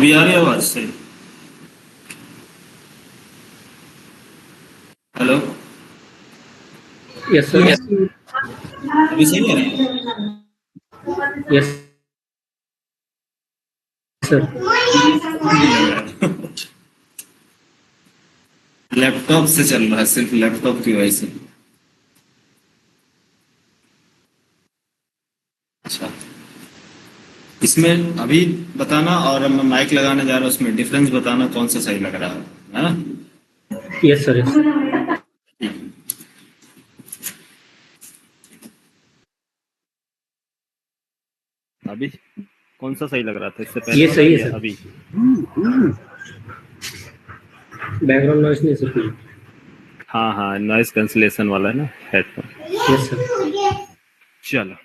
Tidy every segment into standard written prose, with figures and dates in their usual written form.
अभी आ रही है आवाज से? हेलो। Yes sir. अभी सही आ रही है? Yes sir. नहीं लग रहा है। लैपटॉप से चल रहा है, सिर्फ लैपटॉप की वजह से। अच्छा, इसमें अभी बताना, और मैं माइक लगाने जा रहा हूँ, उसमें डिफरेंस बताना कौन सा सही लग रहा है ना? Yes sir. यस अभी कौन सा सही लग रहा था, इससे ये पहले वाला सही है या सर। अभी? बैकग्राउंड नॉइस नहीं सर कोई। हाँ हाँ, नॉइस कैंसिलेशन वाला है ना हेडफोन। Yes sir. चलो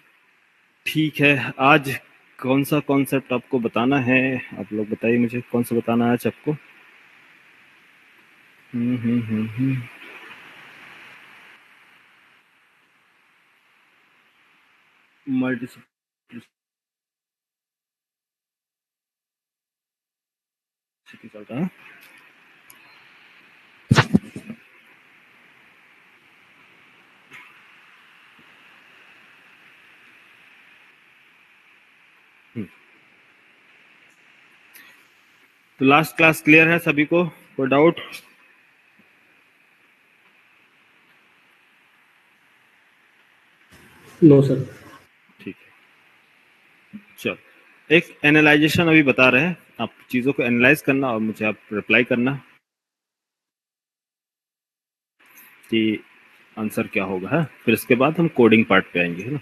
ठीक है। आज कौन सा कॉन्सेप्ट आपको बताना है? आप लोग बताइए मुझे, कौन सा बताना है आज आपको? मल्टीप्लिसिटी चल रहा है। तो लास्ट क्लास क्लियर है सभी को? कोई डाउट? No sir. ठीक है, चलो एक एनालाइजेशन अभी बता रहे हैं। आप चीजों को एनालाइज करना और मुझे आप रिप्लाई करना कि आंसर क्या होगा है। फिर इसके बाद हम कोडिंग पार्ट पे आएंगे, है ना।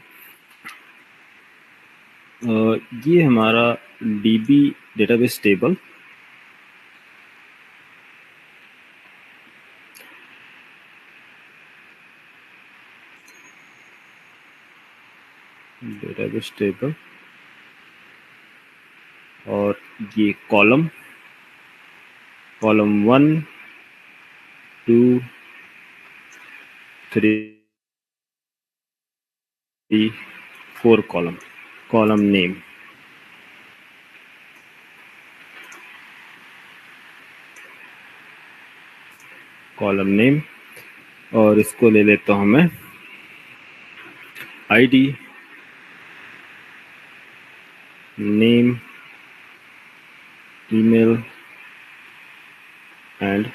ये हमारा dB database table, database table, और ये कॉलम 1 2 3 4 कॉलम नेम, और इसको ले लेता हूं मैं ID, name, email and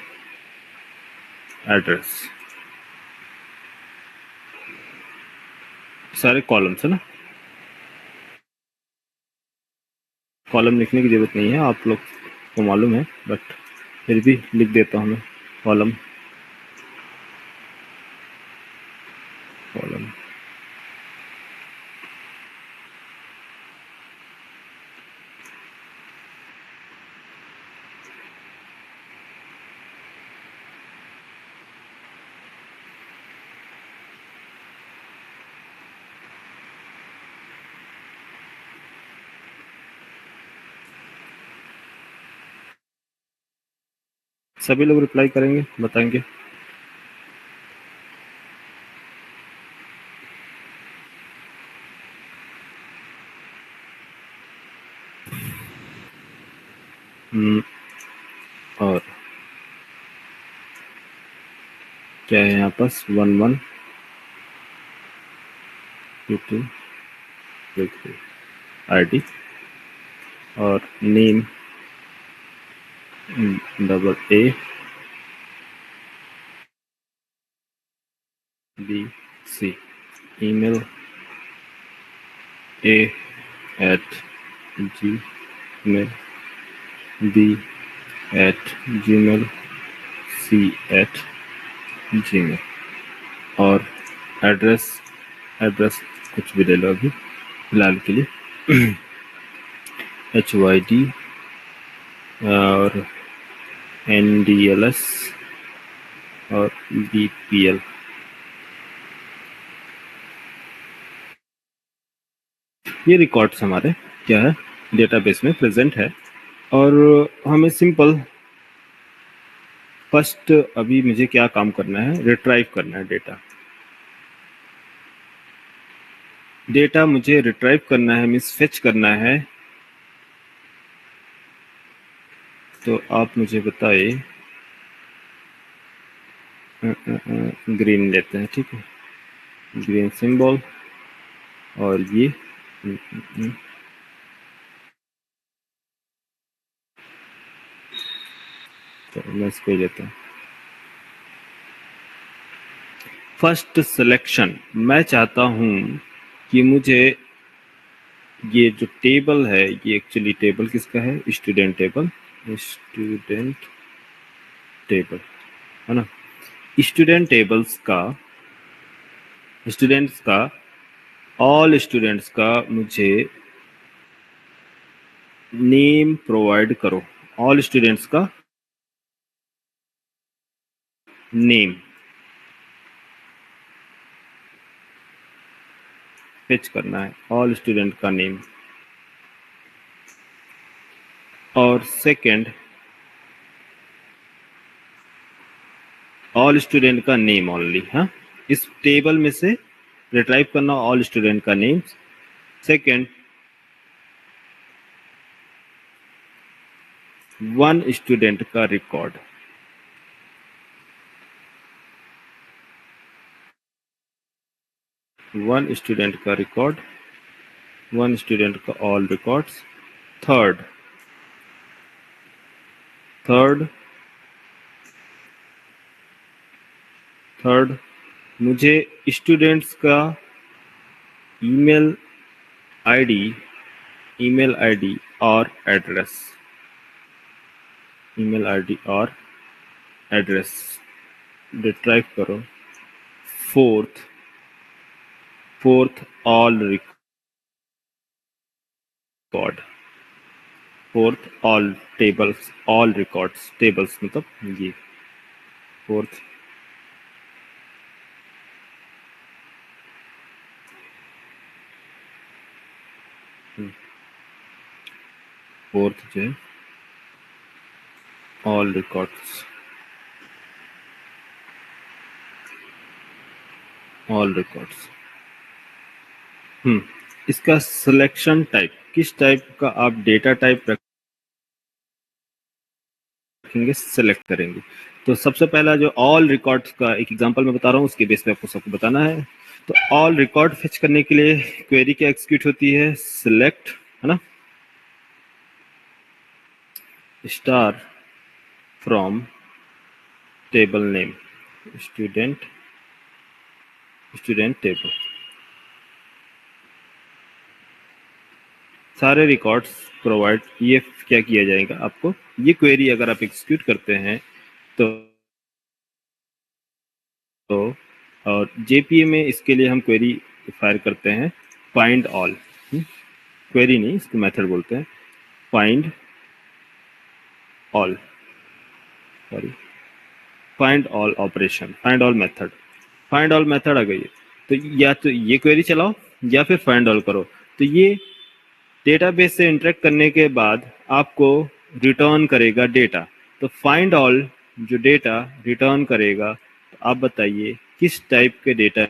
address. सारे कॉलम्स है ना। कॉलम लिखने की जरूरत नहीं है, आप लोग को मालूम है, बट फिर भी लिख देता हूँ मैं। कॉलम सभी लोग रिप्लाई करेंगे, बताएंगे। और क्या है यहाँ पास 1 1 2 2 3 3 आईडी और name double A B C, email A at Gmail, B at Gmail, C at Gmail, और एड्रेस कुछ भी ले लो अभी फिलहाल के लिए। HYD और NDLS और BPL। ये रिकॉर्ड्स हमारे क्या है, डेटाबेस में प्रेजेंट है। और हमें सिंपल फर्स्ट अभी मुझे क्या काम करना है, रिट्राइव करना है डेटा मुझे रिट्राइव करना है, मीन्स फेच करना है तो आप मुझे बताइए, ग्रीन लेते हैं, ठीक है, ग्रीन सिंबल, और ये तो मैं इसको ही लेता हूँ। फर्स्ट सिलेक्शन, मैं चाहता हूँ कि मुझे ये जो टेबल है, ये एक्चुअली टेबल किसका है, स्टूडेंट टेबल, स्टूडेंट टेबल है ना। स्टूडेंट टेबल्स का, स्टूडेंट्स का, ऑल स्टूडेंट्स का मुझे नेम प्रोवाइड करो, ऑल स्टूडेंट्स का नेम फेच करना है, ऑल स्टूडेंट का नेम। और सेकंड, ऑल स्टूडेंट का नेम ओनली, हाँ, इस टेबल में से रिट्राइव करना ऑल स्टूडेंट का नेम। सेकंड, वन स्टूडेंट का रिकॉर्ड, वन स्टूडेंट का रिकॉर्ड, वन स्टूडेंट का all records. Third, third third मुझे स्टूडेंट्स का ईमेल आईडी, ईमेल आईडी और एड्रेस, ईमेल आईडी और एड्रेस रिट्राइव करो। Fourth, fourth all record, fourth all tables, all records, tables मतलब ये fourth. Fourth जो है ऑल रिकॉर्ड्स, ऑल रिकॉर्ड्स। इसका सिलेक्शन टाइप, किस टाइप का आप डेटा टाइप रखेंगे, सिलेक्ट करेंगे। तो सबसे पहला जो ऑल रिकॉर्ड्स का एक एग्जांपल मैं बता रहा हूँ, उसके बेस पे आपको सबको बताना है। तो ऑल रिकॉर्ड फेच करने के लिए क्वेरी क्या एग्जीक्यूट होती है, सिलेक्ट, है ना, star from table name, student, student table, सारे रिकॉर्ड्स प्रोवाइड, ये क्या किया जाएगा आपको, ये क्वेरी अगर आप एग्जीक्यूट करते हैं तो और जेपीए में इसके लिए हम क्वेरी फायर करते हैं फाइंड ऑल, क्वेरी नहीं इसको मेथड बोलते हैं, find all, sorry, find all operation, find all method, find all method आ गई है। तो या तो ये क्वेरी चलाओ या फिर फाइंड ऑल करो। तो ये डेटाबेस से इंटरेक्ट करने के बाद आपको रिटर्न करेगा डेटा। तो फाइंड ऑल जो डेटा रिटर्न करेगा, तो आप बताइए किस टाइप के डेटा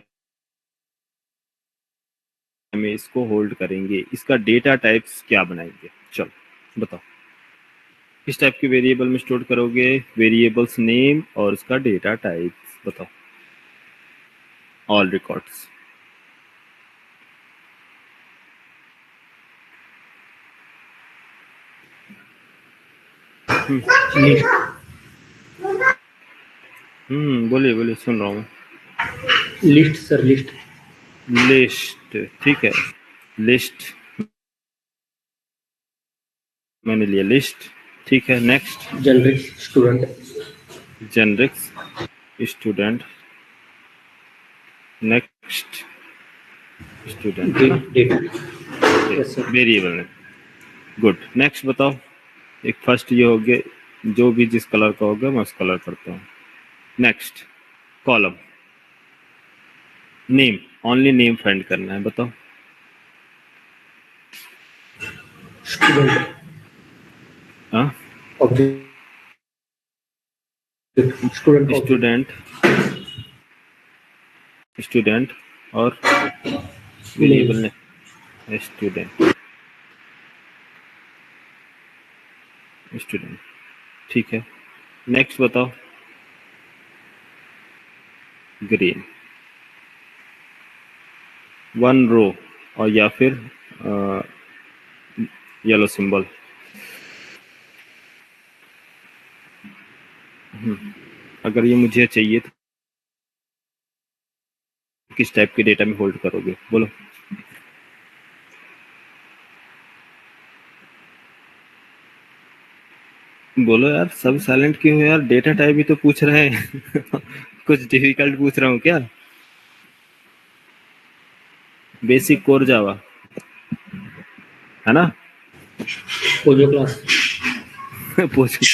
में इसको होल्ड करेंगे, इसका डेटा टाइप्स क्या बनाएंगे, चलो बताओ किस टाइप के वेरिएबल में स्टोर करोगे, वेरिएबल्स नेम और उसका डेटा टाइप्स बताओ, ऑल रिकॉर्ड्स। लिस्ट, बोलिए बोलिए, सुन रहा हूँ। List sir, list. लिस्ट, ठीक है, लिस्ट मैंने लिया, लिस्ट, ठीक है। Next, generic student, generics student, next student, data, yes sir. Variable में, गुड। नेक्स्ट बताओ, एक फर्स्ट ये हो गया, जो भी जिस कलर का होगा मैं उस कलर करता हूँ। Next column, name, only name find करना है, बताओ। स्टूडेंट, हाँ, स्टूडेंट, स्टूडेंट, स्टूडेंट और वेरिएबल ने स्टूडेंट, स्टूडेंट, ठीक है, नेक्स्ट बताओ। ग्रीन, 1 रो और या फिर येलो सिंबल। अगर ये मुझे चाहिए तो किस टाइप के डेटा में होल्ड करोगे, बोलो। बोलो यार, सब साइलेंट क्यों है यार? डेटा टाइप भी तो पूछ रहे हैं। कुछ डिफिकल्ट पूछ रहा हूँ क्या? बेसिक कोर जावा, है ना? पोजो क्लास, पूछो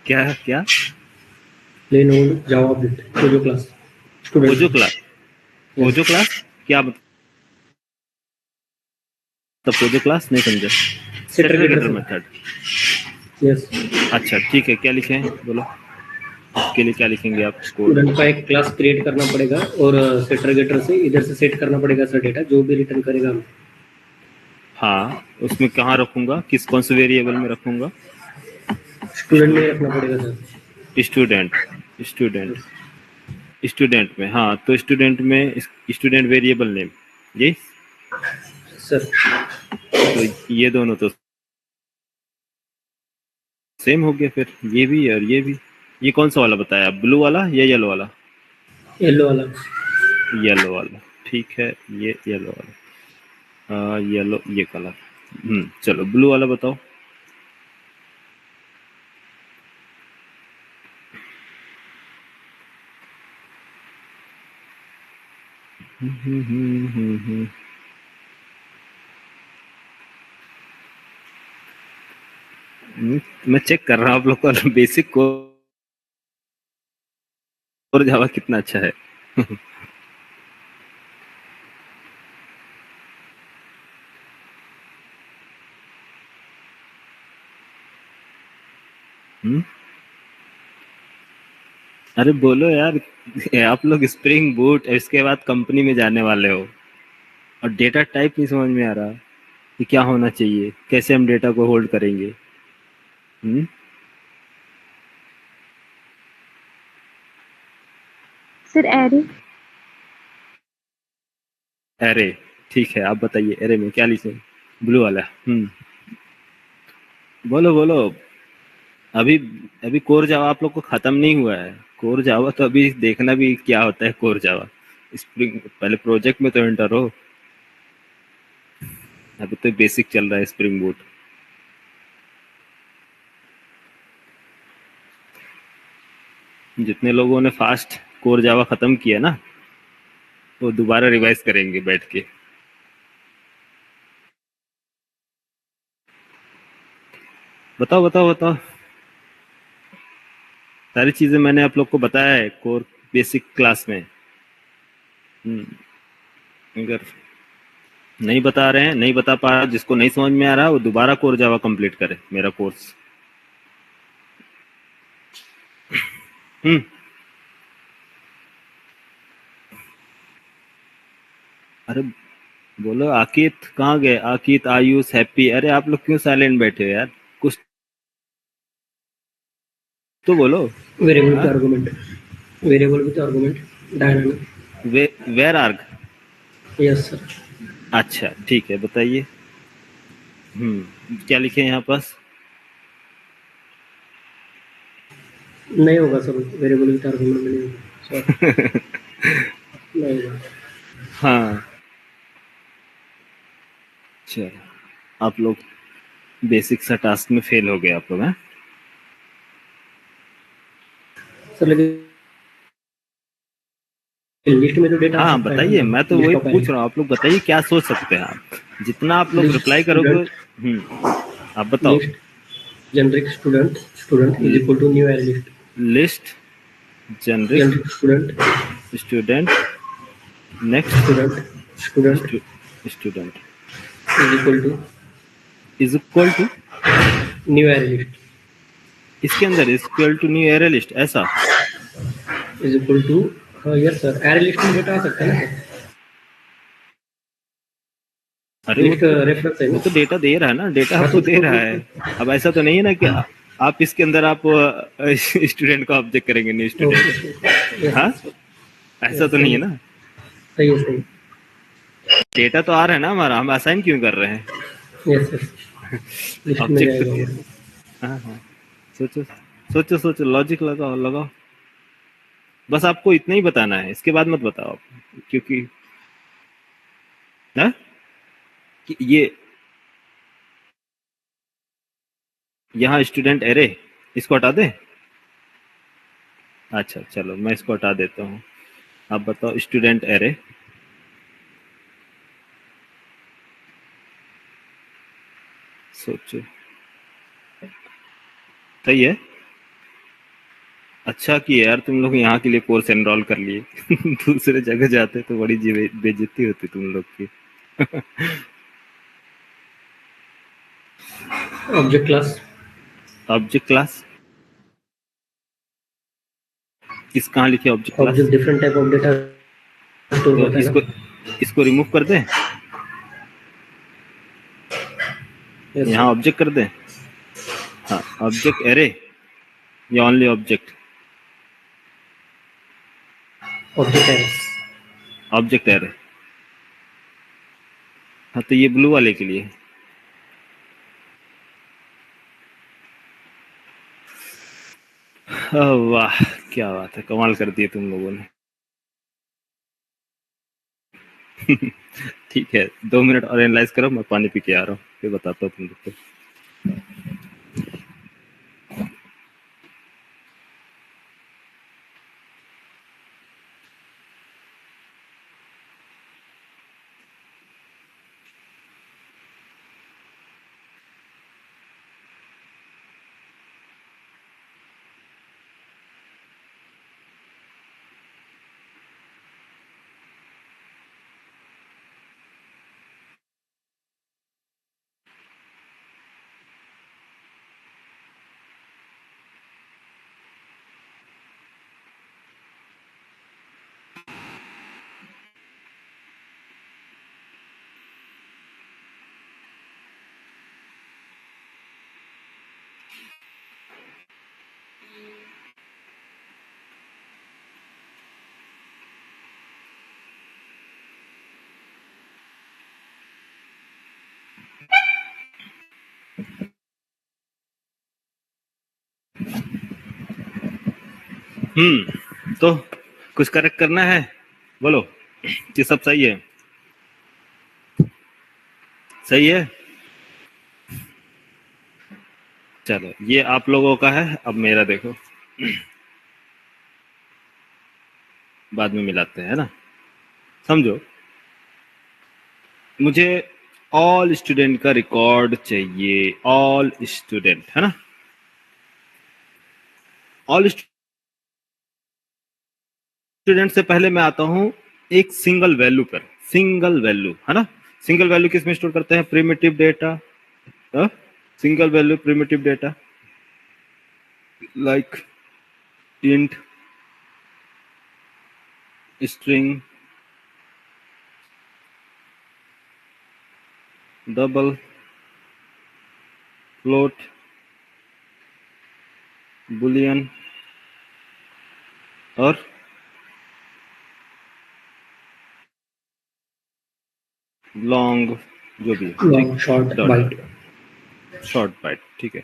क्या क्या क्या? Plain old Java bit, POJO class, POJO student. Class, POJO class क्या मतलब? पोजो क्लास नहीं समझा। Setter setter getter getter method, sir. Yes. अच्छा ठीक है, क्या लिखे हैं बोलो, इसके लिए क्या लिखेंगे आप कोड? स्टूडेंट का एक क्लास क्रिएट करना पड़ेगा और सेटर गेटर से इधर से सेट करना पड़ेगा सर डेटा जो भी रिटर्न करेगा हमें। हाँ, उसमें कहाँ रखूंगा, किस कौन से वेरिएबल में रखूंगा? स्टूडेंट में ही रखना पड़ेगा सर। स्टूडेंट, स्टूडेंट, स्टूडेंट में, हाँ तो स्टूडेंट में स्टूडेंट वेरिएबल नेम, ये सर तो ये दोनों तो सेम हो गया फिर, ये भी और ये भी। ये कौन सा वाला बताया आप, ब्लू वाला या येलो वाला? येलो वाला। येलो वाला, ठीक है, ये येलो वाला, येलो ये कलर। चलो ब्लू वाला बताओ। मैं चेक कर रहा हूँ आप लोग का बेसिक कोर जावा कितना अच्छा है। हम्म? अरे बोलो यार, आप लोग स्प्रिंग बूट इसके बाद कंपनी में जाने वाले हो और डेटा टाइप नहीं समझ में आ रहा कि क्या होना चाहिए, कैसे हम डेटा को होल्ड करेंगे। हम्म? Sir array. एरे, ठीक है, आप बताइए एरे में क्या लिखे? ब्लू वाला। बोलो बोलो। अभी अभी कोर जावा आप लोग को खत्म नहीं हुआ है। कोर जावा तो अभी देखना भी क्या होता है कोर जावा। स्प्रिंग पहले प्रोजेक्ट में तो एंटर हो, अभी तो बेसिक चल रहा है स्प्रिंग बूट। जितने लोगों ने फास्ट कोर जावा खत्म किया ना, वो दोबारा रिवाइज करेंगे बैठ के। बताओ बताओ बताओ, सारी चीजें मैंने आप लोग को बताया है कोर बेसिक क्लास में। अगर नहीं बता रहे हैं, नहीं बता पा रहा, जिसको नहीं समझ में आ रहा वो दोबारा कोर जावा कंप्लीट करे मेरा कोर्स। अरे बोलो, आकित कहाँ गए? आकित, आयुष, हैप्पी, अरे आप लोग क्यों साइलेंट बैठे हो यार? कुछ तो बोलो। वेरिएबल हाँ? With argument, variable with argument dynamic. Var arg, yes sir. अच्छा ठीक है, बताइए। क्या लिखे हैं यहाँ पास? नहीं होगा सर, वेरिएबल विथ आर्गुमेंट में नहीं होगा सर। नहीं होगा। हाँ चलो, आप लोग बेसिक सा टास्क में फेल हो गए आप लोग, हैं? सर लेकिन लिस्ट में तो डेटा आ हाँ सकता है बताइए, ना, मैं तो लिस्ट वही ऑफ पूछ रहा हूँ, आप लोग बताइए क्या सोच सकते हैं आप, जितना आप लोग लिस्ट रिप्लाई करोगे। स्टूडेंट, आप बताओ। List generic student, student is equal to new array list. List generic generic student, student next student, student student is equal to is equal to new array list. इसके अंदर equal to new array list, ऐसा? Is equal to, हाँ yes sir, array list में data आ सकता है ना। अरे लिस्ट रेफरेंस है वो ना। तो डेटा दे रहा है ना, डेटा हाँ आपको तो दे रहा है। अब ऐसा तो नहीं है ना कि आप इसके अंदर आप स्टूडेंट को ऑब्जेक्ट करेंगे, न्यू स्टूडेंट। हाँ, ऐसा तो नहीं है ना? सही है, सही। डेटा तो आ रहा है ना हमारा, हम असाइन क्यों कर रहे हैं? यस यस, लिस्ट में ऑब्जेक्ट जाएगा तो वो। हाँ हाँ, सोचो सोचो सोचो, लॉजिक लगाओ लगाओ। बस आपको इतना ही बताना है, इसके बाद मत बताओ आप, क्योंकि हाँ कि ये यहाँ स्टूडेंट एरे, इसको हटा दें? अच्छा चलो, मैं इसको हटा देता हूँ। आप बताओ स्टूडेंट एरे, सोचो। सही है। अच्छा किया यार तुम लोग यहाँ के लिए कोर्स एनरोल कर लिए। दूसरे जगह जाते तो बड़ी बेइज्जती होती तुम लोग की। ऑब्जेक्ट क्लास, ऑब्जेक्ट क्लास किस, कहाँ लिखे object class? Object different type of data store तो करता है इसको ना। इसको रिमूव कर दें, यस यहाँ सर, ऑब्जेक्ट कर दें। हाँ, ऑब्जेक्ट एरे या ओनली ऑब्जेक्ट? ऑब्जेक्ट है। Object array. हाँ, तो ये ब्लू वाले के लिए। वाह, क्या बात है, कमाल कर दिए तुम लोगों ने। ठीक है, 2 मिनट और एनालाइज करो, मैं पानी पी के आ रहा हूँ, फिर बताता हूँ तुम लोग को। तो कुछ करेक्ट करना है, बोलो कि सब सही है? सही है, चलो ये आप लोगों का है, अब मेरा देखो। बाद में मिलाते हैं, है ना? समझो, मुझे ऑल स्टूडेंट का रिकॉर्ड चाहिए, ऑल स्टूडेंट, है ना? ऑल स्टूडेंट से पहले मैं आता हूं एक सिंगल वैल्यू पर, सिंगल वैल्यू, है ना? सिंगल वैल्यू किस में स्टोर करते हैं? Primitive data. Single value primitive data like int, string, double, float, boolean और लॉन्ग, जो भी है, ठीक, long, short, dot byte. Dot, short byte, ठीक है।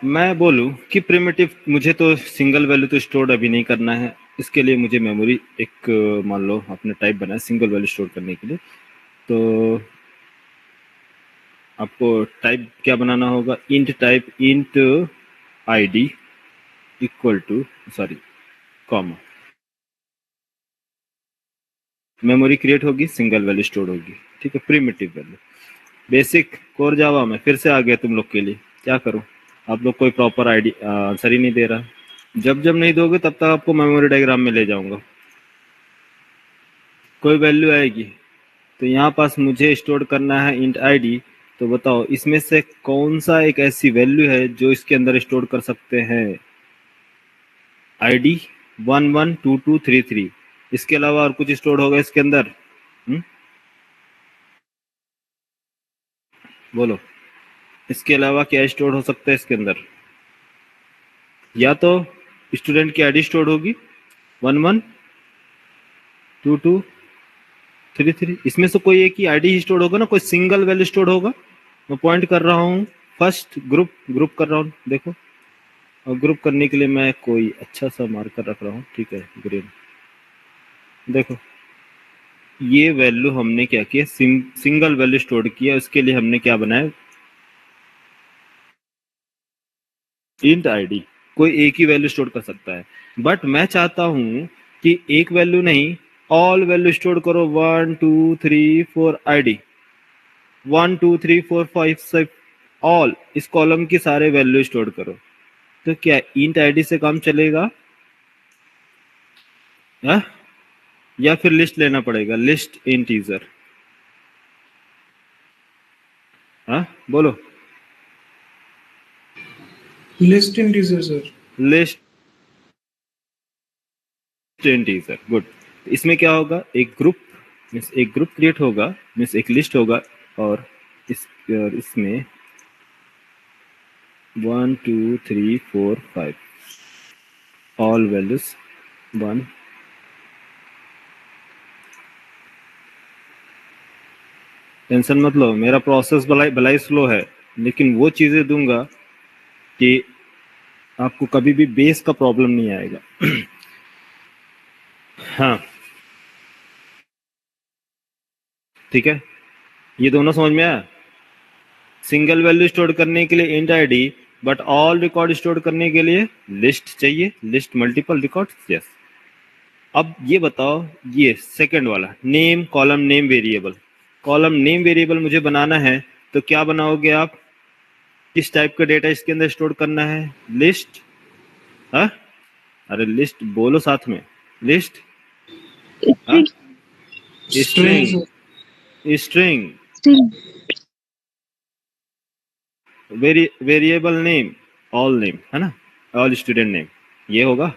मैं बोलूं कि प्रिमिटिव, मुझे तो सिंगल वैल्यू तो स्टोर अभी नहीं करना है, इसके लिए मुझे मेमोरी एक मान लो आपने टाइप बनाया सिंगल वैल्यू स्टोर करने के लिए, तो आपको टाइप क्या बनाना होगा? Int type, int ID equal to, sorry, comma, memory create होगी, सिंगल वैल्यू स्टोर होगी, ठीक है, primitive value. Basic core Java में फिर से आ गया तुम लोग के लिए, क्या करूं? आप लोग कोई प्रॉपर आईडी आंसर ही नहीं दे रहा। जब जब नहीं दोगे तब तक आपको मेमोरी डायग्राम में ले जाऊंगा। कोई वैल्यू आएगी तो यहाँ पास मुझे स्टोर करना है इंट आईडी, तो बताओ इसमें से कौन सा एक ऐसी वैल्यू है जो इसके अंदर स्टोर कर सकते हैं? आईडी 112233, इसके अलावा और कुछ स्टोर होगा इसके अंदर? बोलो, इसके अलावा क्या स्टोर हो सकता है इसके अंदर? या तो स्टूडेंट की आईडी स्टोर होगी 11 22 33, इसमें से कोई एक ही आईडी ही स्टोर होगा ना, कोई सिंगल वैल्यू स्टोर होगा। मैं पॉइंट कर रहा हूँ फर्स्ट ग्रुप कर रहा हूँ, देखो। और ग्रुप करने के लिए मैं कोई अच्छा सा मार्कर रख रहा हूँ, ठीक है, ग्रीन। देखो ये वैल्यू हमने क्या किया, सिंगल वैल्यू स्टोर किया, उसके लिए हमने क्या बनाया, इंट आईडी। कोई एक ही वैल्यू स्टोर कर सकता है, बट मैं चाहता हूं कि एक वैल्यू नहीं, ऑल वैल्यू स्टोर करो। 1 2 3 4 आईडी, 1 2 3 4 5 6 ऑल, इस कॉलम की सारे वैल्यू स्टोर करो। तो क्या इंट आईडी से काम चलेगा हा? या फिर लिस्ट लेना पड़ेगा, लिस्ट इंटीजर? हाँ बोलो, list integer sir. List integer, good. इसमें क्या होगा, एक ग्रुप मीन्स एक ग्रुप क्रिएट होगा, मीन्स एक लिस्ट होगा, और इसमें 1 2 3 4 5 ऑल वैल्यूज 1। टेंशन मत लो, मेरा प्रोसेस भलाई स्लो है, लेकिन वो चीजें दूंगा कि आपको कभी भी बेस का प्रॉब्लम नहीं आएगा। हाँ ठीक है, ये दोनों समझ में आया? सिंगल वैल्यू स्टोर करने के लिए int ID, but all record store करने के लिए लिस्ट चाहिए, लिस्ट मल्टीपल रिकॉर्ड्स। यस। अब ये बताओ, ये सेकंड वाला name, column name variable. Column name variable मुझे बनाना है, तो क्या बनाओगे आप, किस टाइप का डेटा इसके अंदर स्टोर करना है? लिस्ट, हाँ अरे लिस्ट बोलो साथ में, लिस्ट, हाँ string string, string String. Variable name, all name, है ना, ऑल स्टूडेंट नेम, ये होगा।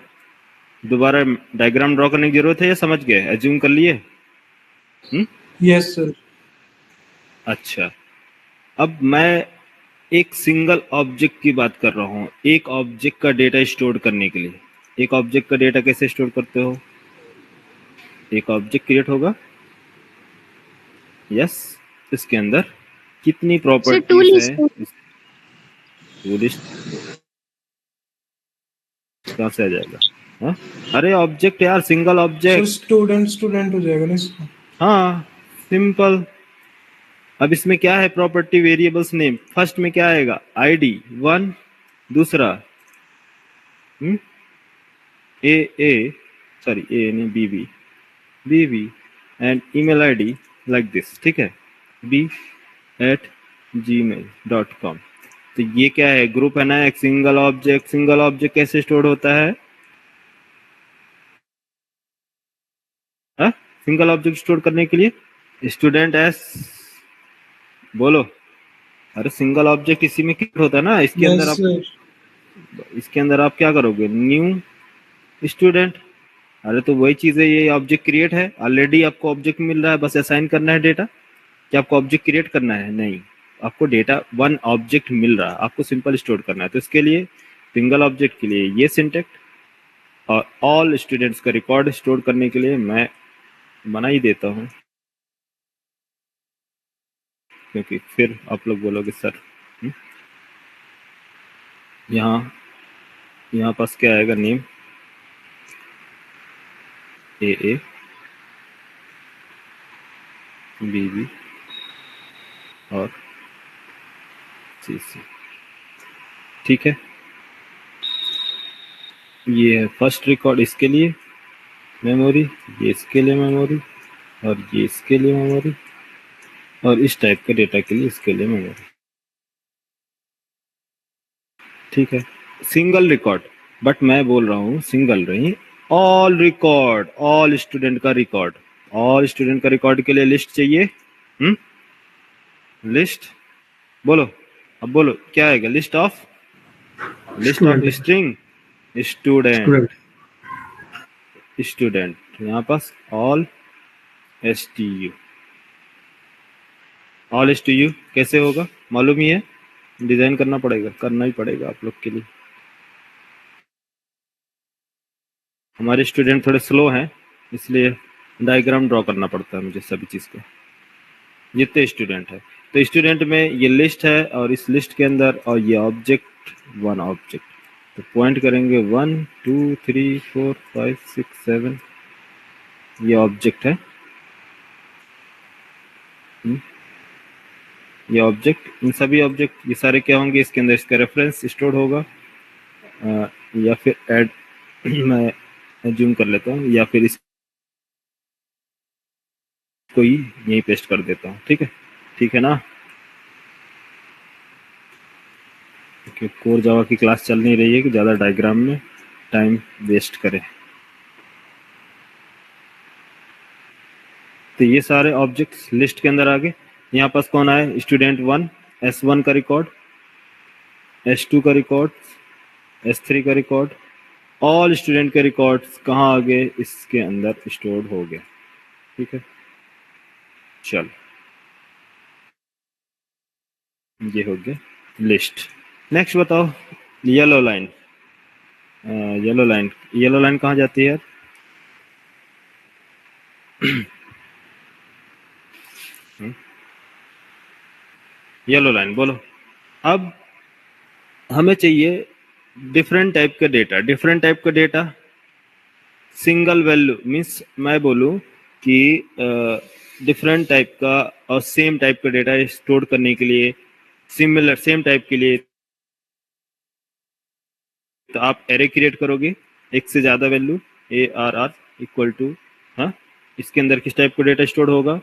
दोबारा डायग्राम ड्रॉ करने की जरूरत है या समझ गए, एज्यूम कर लिए? Yes sir. अच्छा, अब मैं एक सिंगल ऑब्जेक्ट की बात कर रहा हूँ, एक ऑब्जेक्ट का डेटा स्टोर करने के लिए। एक ऑब्जेक्ट का डेटा कैसे स्टोर करते हो? एक ऑब्जेक्ट क्रिएट होगा, यस, इसके अंदर कितनी Sir, two प्रॉपर्टीज है? lists. टू लिस्ट कहाँ से आ जाएगा? हाँ? अरे ऑब्जेक्ट यार, सिंगल सर ऑब्जेक्ट। स्टूडेंट हो जाएगा ना इसका। हाँ सिंपल। अब इसमें क्या है, प्रॉपर्टी वेरिएबल्स नेम, फर्स्ट में क्या आएगा, आईडी 1, दूसरा ए सॉरी ए नहीं BB and email ID like this, ठीक है, b@gmail.com। तो ये क्या है, ग्रुप है ना, एक सिंगल ऑब्जेक्ट। सिंगल ऑब्जेक्ट कैसे स्टोर होता है? सिंगल ऑब्जेक्ट स्टोर करने के लिए स्टूडेंट एस, बोलो। अरे सिंगल ऑब्जेक्ट इसी में क्रिएट होता है ना, इसके अंदर यस आप, सर। इसके अंदर आप क्या करोगे, न्यू स्टूडेंट। अरे तो वही चीज है, ये ऑब्जेक्ट क्रिएट है ऑलरेडी, आपको ऑब्जेक्ट मिल रहा है, बस असाइन करना है डेटा। क्या आपको ऑब्जेक्ट क्रिएट करना है? नहीं, आपको डेटा वन ऑब्जेक्ट मिल रहा है, आपको सिंपल स्टोर करना है। तो इसके लिए सिंगल ऑब्जेक्ट के लिए ये सिंटेक्स, और ऑल स्टूडेंट्स का रिकॉर्ड स्टोर करने के लिए मैं बना ही देता हूँ, क्योंकि फिर आप लोग बोलोगे सर यहाँ पास क्या आएगा, नेम ए बी और सी, ठीक है। ये है फर्स्ट रिकॉर्ड, इसके लिए मेमोरी, ये इसके लिए मेमोरी, और ये इसके लिए मेमोरी, और इस टाइप के डेटा के लिए इसके लिए मेमोरी, ठीक है। सिंगल रिकॉर्ड, बट मैं बोल रहा हूँ सिंगल नहीं, ऑल रिकॉर्ड, ऑल स्टूडेंट का रिकॉर्ड। ऑल स्टूडेंट का रिकॉर्ड के लिए लिस्ट चाहिए, लिस्ट, बोलो, अब बोलो क्या आएगा, list of student string student, student student, यहाँ पास ऑल STU, ऑल STU कैसे होगा, मालूम ही है, डिजाइन करना ही पड़ेगा आप लोग के लिए। हमारे स्टूडेंट थोड़े स्लो हैं, इसलिए डायग्राम ड्रॉ करना पड़ता है मुझे सभी चीज़ का। जितने स्टूडेंट है, तो स्टूडेंट में ये लिस्ट है और इस लिस्ट के अंदर और ये ऑब्जेक्ट, वन ऑब्जेक्ट, तो पॉइंट करेंगे 1 2 3 4 5 6 7, ये ऑब्जेक्ट है। ये ऑब्जेक्ट, इन सभी ऑब्जेक्ट ये सारे क्या होंगे, इसके अंदर इसका रेफरेंस स्टोर होगा, या फिर ऐड मैं जूम कर लेता हूँ, या फिर इसको ही यहीं पेस्ट कर देता हूँ। ठीक है ना, क्योंकि कोर जावा की क्लास चल नहीं रही है कि ज़्यादा डायग्राम में टाइम वेस्ट करें। तो ये सारे ऑब्जेक्ट्स लिस्ट के अंदर आ गए। यहाँ पास कौन आए, स्टूडेंट 1, S1 का रिकॉर्ड, S2 का रिकॉर्ड, S3 का रिकॉर्ड, ऑल स्टूडेंट के रिकॉर्ड्स कहाँ आ गए, इसके अंदर स्टोर हो गए। ठीक है, चल ये हो गया लिस्ट। नेक्स्ट बताओ, येलो लाइन। येलो लाइन कहाँ जाती है यार? येलो लाइन बोलो। अब हमें चाहिए डिफरेंट टाइप का डेटा, सिंगल वैल्यू मीन्स मैं बोलूं कि डिफरेंट टाइप का और सेम टाइप का डेटा स्टोर करने के लिए, सिमिलर सेम टाइप के लिए, तो आप एरे क्रिएट करोगे, एक से ज्यादा वैल्यू ARR इक्वल टू, हाँ, इसके अंदर किस टाइप का डेटा स्टोर होगा,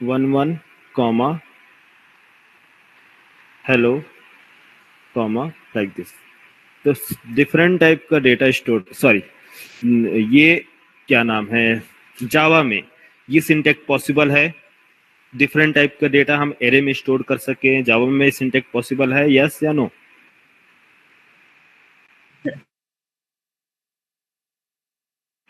11 comma hello comma like this. तो डिफरेंट टाइप का डेटा स्टोर, सॉरी ये क्या नाम है, जावा में ये सिंटैक्स पॉसिबल है, डिफरेंट टाइप का डेटा हम एरे में स्टोर कर सके, जावा में सिंटैक्स पॉसिबल है, यस या नो?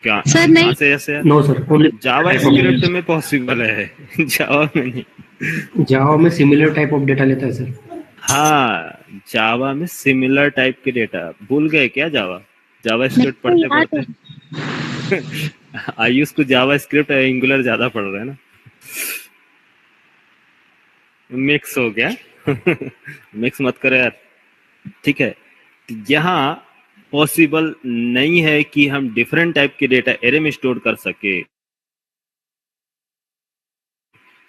क्या सर नहीं। से यस है? नो सर, ओनली जावा स्क्रिप्ट में पॉसिबल है, जावा में नहीं। जावा में सिमिलर टाइप ऑफ डेटा लेता है सर। हाँ, जावा में सिमिलर टाइप के डेटा, भूल गए क्या जावा स्क्रिप्ट पढ़ते पढ़ते? आयुष को जावा स्क्रिप्ट एंगुलर ज्यादा पढ़ रहे हैं ना, मिक्स हो गया। मिक्स मत करो यार। ठीक है, यहाँ पॉसिबल नहीं है कि हम डिफरेंट टाइप के डेटा एरे में स्टोर कर सके,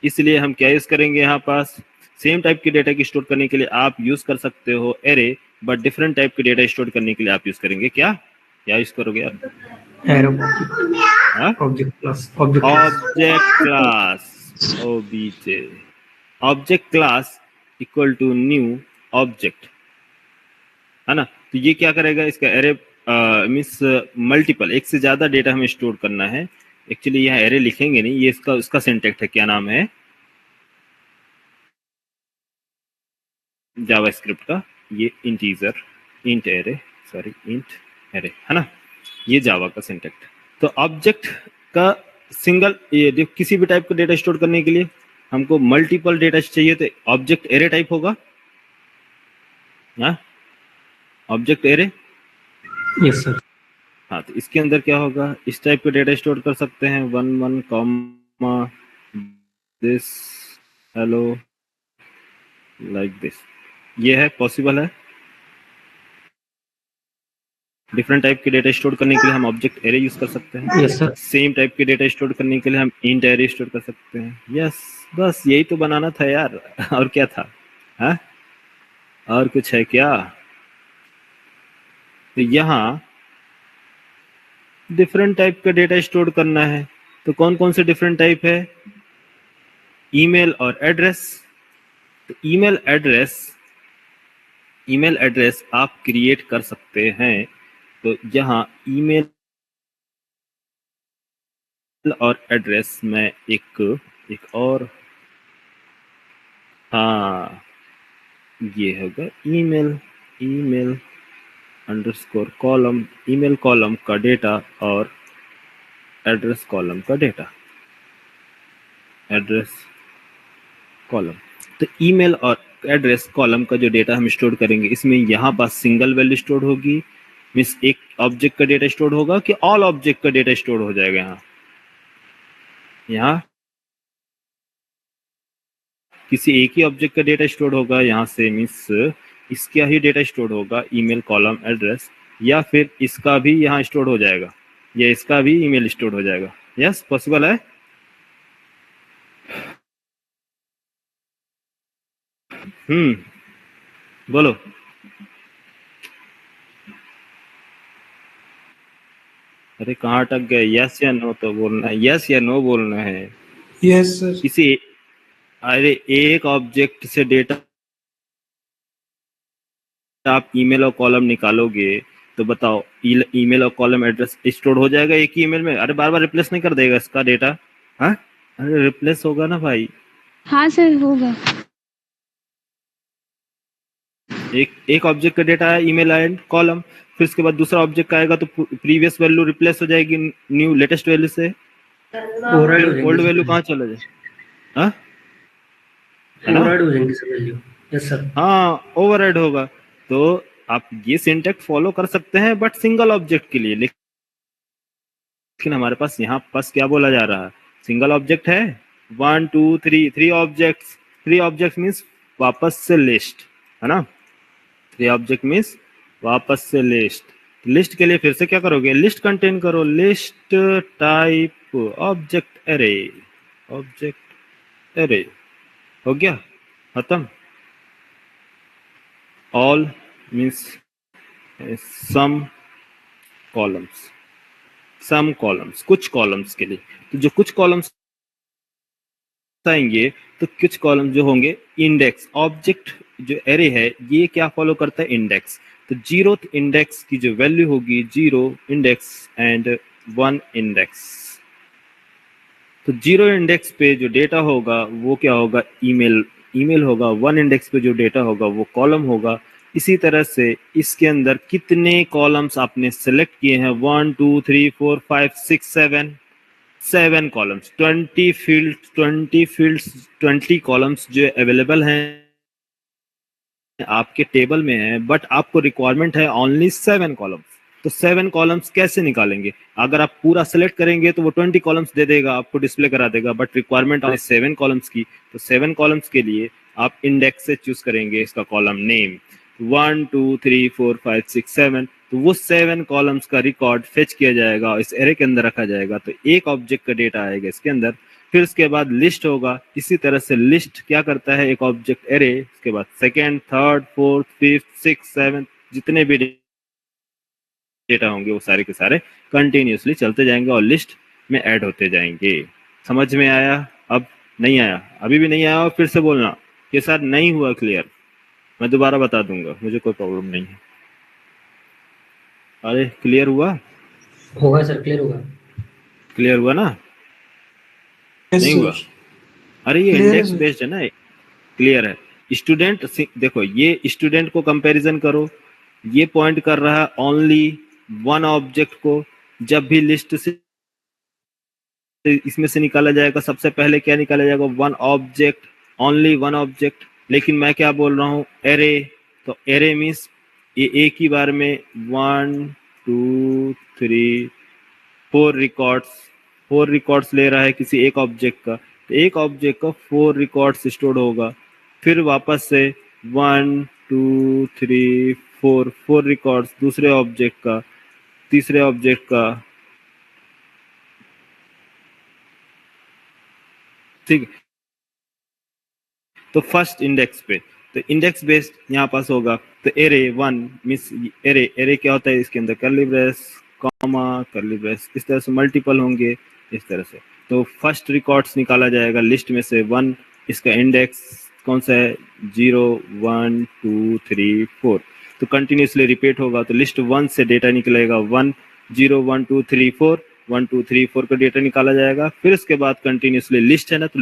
इसलिए हम क्या यूज करेंगे, यहाँ पास सेम टाइप के डेटा की स्टोर करने के लिए आप यूज कर सकते हो एरे, बट डिफरेंट टाइप के डेटा स्टोर करने के लिए आप यूज करेंगे क्या यूज करोगे यार? Object class, object class equal to new object, है ना। तो ये क्या करेगा, इसका एरे मीन्स मल्टीपल, एक से ज्यादा डेटा हमें स्टोर करना है। एक्चुअली यहाँ एरे लिखेंगे नहीं, ये इसका सिंटैक्स है, क्या नाम है जावास्क्रिप्ट का, ये इंटीजर इंट एरे है ना, ये जावा का सिंटैक्स। तो ऑब्जेक्ट का सिंगल, ये किसी भी टाइप का डेटा स्टोर करने के लिए हमको मल्टीपल डेटा चाहिए, तो ऑब्जेक्ट एरे टाइप होगा, ऑब्जेक्ट एरे, यस सर। हाँ, तो इसके अंदर क्या होगा, इस टाइप का डेटा स्टोर कर सकते हैं, 11 comma this hello like this, ये है पॉसिबल है। डिफरेंट टाइप के डेटा स्टोर करने के लिए हम ऑब्जेक्ट एरे यूज कर सकते हैं, यस सर। सेम टाइप के डेटा स्टोर करने के लिए हम इंट एरे स्टोर कर सकते हैं, यस। बस यही तो बनाना था यार, और क्या था, हाँ, और कुछ है क्या? तो यहाँ डिफरेंट टाइप का डेटा स्टोर करना है, तो कौन कौन से डिफरेंट टाइप है, ईमेल और एड्रेस। तो ईमेल एड्रेस आप क्रिएट कर सकते हैं, तो यहाँ ईमेल और एड्रेस में एक और, हाँ, ये होगा email underscore column, email column का डेटा और एड्रेस कॉलम का डेटा, एड्रेस कॉलम। तो ईमेल और एड्रेस कॉलम का जो डेटा हम स्टोर करेंगे, इसमें यहाँ पास सिंगल वैल्यू स्टोर होगी, मीन्स एक ऑब्जेक्ट का डेटा स्टोर होगा कि ऑल ऑब्जेक्ट का डेटा स्टोर हो जाएगा। यहाँ किसी एक ही ऑब्जेक्ट का डेटा स्टोर होगा यहाँ से, मीन्स इसका ही डेटा स्टोर होगा ईमेल कॉलम एड्रेस, या फिर इसका भी यहाँ स्टोर हो जाएगा, या इसका भी ईमेल स्टोर हो जाएगा। यस, पॉसिबल है। बोलो। अरे कहाँ अटक गए? यस या नो तो बोलना है, यस या नो बोलना है। Yes sir. किसी अरे एक ऑब्जेक्ट से डेटा आप ईमेल और कॉलम निकालोगे तो बताओ ईमेल और कॉलम एड्रेस स्टोर हो जाएगा एक ही ईमेल में? अरे बार बार रिप्लेस नहीं कर देगा इसका डेटा? हाँ, अरे रिप्लेस होगा ना भाई। हाँ सर होगा। एक ऑब्जेक्ट का डेटा है ईमेल एंड कॉलम, फिर उसके बाद दूसरा ऑब्जेक्ट का आएगा तो प्रीवियस वैल्यू रिप्लेस हो जाएगी न्यू लेटेस्ट वैल्यू से, ओल्ड वैल्यू कहाँ चला जाए? हाँ, ओवरराइड हो जाएंगे सर वैल्यू। Yes sir. हाँ, ओवरराइड होगा। तो आप ये सिंटैक्स फॉलो कर सकते हैं बट सिंगल ऑब्जेक्ट के लिए, लेकिन हमारे पास यहाँ पास क्या बोला जा रहा है? सिंगल ऑब्जेक्ट है, 1 2 3 3 ऑब्जेक्ट्स। 3 ऑब्जेक्ट मीन्स वापस से लिस्ट, है ना? 3 ऑब्जेक्ट मीन्स वापस से लिस्ट। लिस्ट के लिए फिर से क्या करोगे? लिस्ट कंटेन करो, list type object array, object array. हो गया, खत्म। ऑल मीन्स सम कॉलम्स, सम कॉलम्स, कुछ कॉलम्स के लिए। तो जो कुछ कॉलम्स आएंगे तो कुछ कॉलम जो होंगे इंडेक्स, ऑब्जेक्ट जो एरे है ये क्या फॉलो करता है? इंडेक्स। तो 0th इंडेक्स की जो वैल्यू होगी 0 इंडेक्स एंड 1 इंडेक्स। तो 0 इंडेक्स पे जो डेटा होगा वो क्या होगा? ईमेल होगा। 1 इंडेक्स पे जो डेटा होगा वो कॉलम होगा। इसी तरह से इसके अंदर कितने कॉलम्स आपने सेलेक्ट किए हैं? 1 2 3 4 5 6 7 कॉलम्स, 20 फील्ड्स 20 कॉलम्स जो अवेलेबल हैं आपके टेबल में है, बट आपको रिक्वायरमेंट है ओनली 7 कॉलम्स। तो 7 कॉलम्स कैसे निकालेंगे? अगर आप पूरा सेलेक्ट करेंगे तो वो 20 कॉलम्स दे देगा, आपको डिस्प्ले करा देगा, बट रिक्वायरमेंट है 7 कॉलम्स की। तो 7 कॉलम्स के लिए आप इंडेक्स से चूज करेंगे इसका कॉलम नेम 1 2 3 4 5 6 7। तो वो 7 कॉलम्स का रिकॉर्ड फेच किया जाएगा, इस एरे के अंदर रखा जाएगा। तो एक ऑब्जेक्ट का डेटा आएगा इसके अंदर, फिर उसके बाद लिस्ट होगा। इसी तरह से लिस्ट क्या करता है? एक ऑब्जेक्ट एरे, उसके बाद second, third, fourth, fifth, six, seven, जितने भी डेटा होंगे वो सारे के सारे कंटिन्यूसली चलते जाएंगे और लिस्ट में ऐड होते जाएंगे। समझ में आया? अब नहीं आया? अभी भी नहीं आया और फिर से बोलना कि सर नहीं हुआ क्लियर, मैं दोबारा बता दूंगा, मुझे कोई प्रॉब्लम नहीं है। अरे क्लियर हुआ? होगा सर, क्लियर होगा। क्लियर हुआ ना? Yes, नहीं sir. हुआ? अरे ये Clear है इंडेक्स sir. बेस्ड है ना। क्लियर है? स्टूडेंट देखो, ये स्टूडेंट को कंपैरिजन करो, ये पॉइंट कर रहा है ओनली 1 ऑब्जेक्ट को। जब भी लिस्ट से इसमें से निकाला जाएगा सबसे पहले क्या निकाला जाएगा? 1 ऑब्जेक्ट, ओनली 1 ऑब्जेक्ट। लेकिन मैं क्या बोल रहा हूँ? एरे। तो एरे मीन्स ये एक ही बार में 1 2 3 4 रिकॉर्ड्स ले रहा है किसी एक ऑब्जेक्ट का। तो एक ऑब्जेक्ट का 4 रिकॉर्ड्स स्टोर होगा, फिर वापस से 1 2 3 4 रिकॉर्ड्स दूसरे ऑब्जेक्ट का, तीसरे ऑब्जेक्ट का, ठीक। तो फर्स्ट इंडेक्स पे, तो इंडेक्स बेस्ड यहाँ पास होगा। तो एरे 1 मींस एरे क्या होता है? इसके अंदर curly brace, comma, curly brace, इस तरह से मल्टीपल होंगे इस तरह से। तो फर्स्ट रिकॉर्ड्स निकाला जाएगा लिस्ट में से 1, इसका इंडेक्स कौन सा है? 0 1 2 3 4। तो कंटिन्यूसली रिपीट होगा। तो लिस्ट 1 से डेटा निकलेगा 1 0 1 2 3 4, 1 2 3 4 का डेटा निकाला जाएगा। फिर उसके बाद कंटिन्यूसली लिस्ट है ना, तो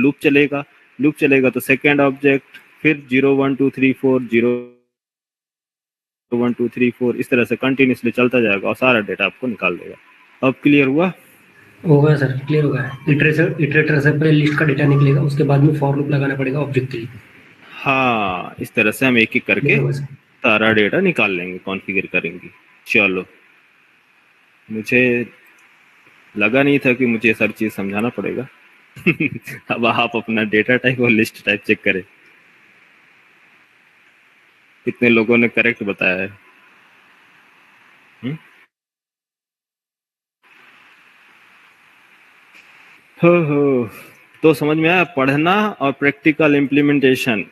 लूप चलेगा तो सेकेंड ऑब्जेक्ट, फिर 0 1 2 3 4 0 1 2 3 4, इस तरह से कंटिन्यूसली चलता जाएगा और सारा डेटा आपको निकाल देगा। अब क्लियर हुआ? होगा सर, क्लियर होगा। इटरेटर से पहले लिस्ट का डेटा निकलेगा, उसके बाद में फॉर लूप लगाना पड़ेगा ऑब्जेक्ट के लिए। हाँ, इस तरह से हम एक एक करके नहीं होगा सर। सारा डेटा निकाल लेंगे, कॉन्फ़िगर करेंगे। चलो, मुझे लगा नहीं था कि मुझे सारी चीज समझाना पड़ेगा। अब आप अपना डेटा टाइप और लिस्ट टाइप चेक करें, कितने लोगों ने करेक्ट बताया है। हम्म? हो, तो समझ में आया पढ़ना और प्रैक्टिकल इम्प्लीमेंटेशन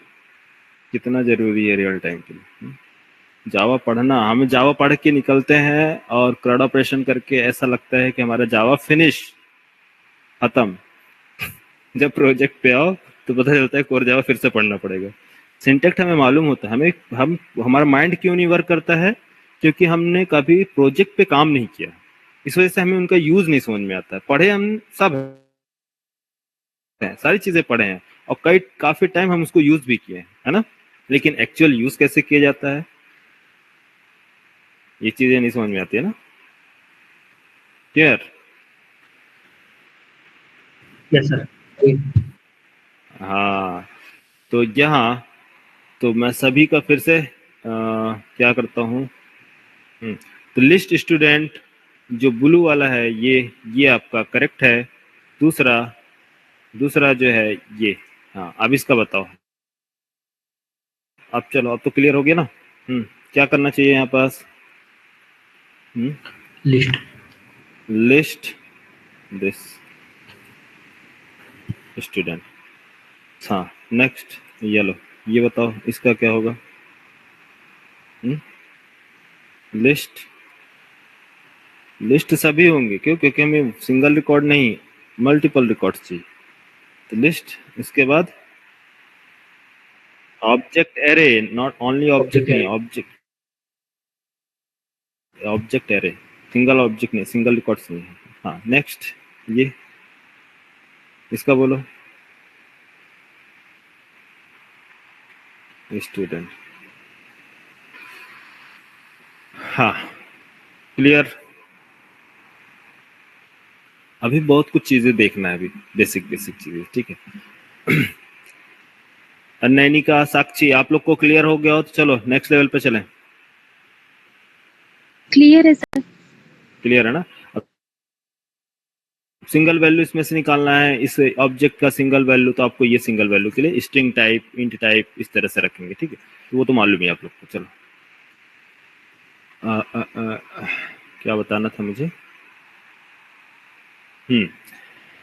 कितना जरूरी है रियल टाइम के लिए। जावा पढ़ना, हम जावा पढ़ के निकलते हैं और क्रॉड ऑपरेशन करके ऐसा लगता है कि हमारा जावा फिनिश, खत्म। जब प्रोजेक्ट पे आओ तो पता चलता है कोर जावा फिर से पढ़ना पड़ेगा। सिंटैक्स हमें मालूम होता है, हम हमारा माइंड क्यों नहीं वर्क करता है, क्योंकि हमने कभी प्रोजेक्ट पे काम नहीं किया, इस वजह से हमें उनका यूज नहीं समझ में आता है। पढ़े हम सब हैं, सारी चीजें पढ़े हैं और काफी टाइम हम उसको यूज भी किए हैं, है ना, लेकिन एक्चुअल यूज कैसे किया जाता है ये चीजें नहीं समझ में आती है ना। क्लियर? Yes sir. हाँ, तो यहाँ तो मैं सभी का फिर से क्या करता हूँ। तो लिस्ट स्टूडेंट जो ब्लू वाला है ये आपका करेक्ट है। दूसरा दूसरा जो है ये, हाँ अब इसका बताओ। अब चलो, अब तो क्लियर हो गया ना। क्या करना चाहिए यहाँ पास? लिस्ट। List this student. हाँ, नेक्स्ट येलो, ये बताओ इसका क्या होगा? लिस्ट लिस्ट सभी होंगे, क्यों? क्योंकि हमें सिंगल रिकॉर्ड नहीं, मल्टीपल रिकॉर्ड्स चाहिए। तो लिस्ट, इसके बाद object array, not only object नहीं, object object array, single object नहीं, सिंगल रिकॉर्ड्स नहीं है। हाँ, नेक्स्ट ये इसका बोलो, स्टूडेंट। हाँ, क्लियर। अभी बहुत कुछ चीजें देखना है, अभी बेसिक बेसिक चीजें, ठीक है। नैनिका, साक्षी, आप लोग को क्लियर हो गया हो तो चलो नेक्स्ट लेवल पे चलें। क्लियर है सर। क्लियर है ना? अब सिंगल वैल्यू इसमें से निकालना है, इस ऑब्जेक्ट का सिंगल वैल्यू, तो आपको ये सिंगल वैल्यू के लिए स्ट्रिंग टाइप, इंट टाइप इस तरह से रखेंगे, ठीक है। तो वो तो मालूम ही आप लोग को। चलो, क्या बताना था मुझे?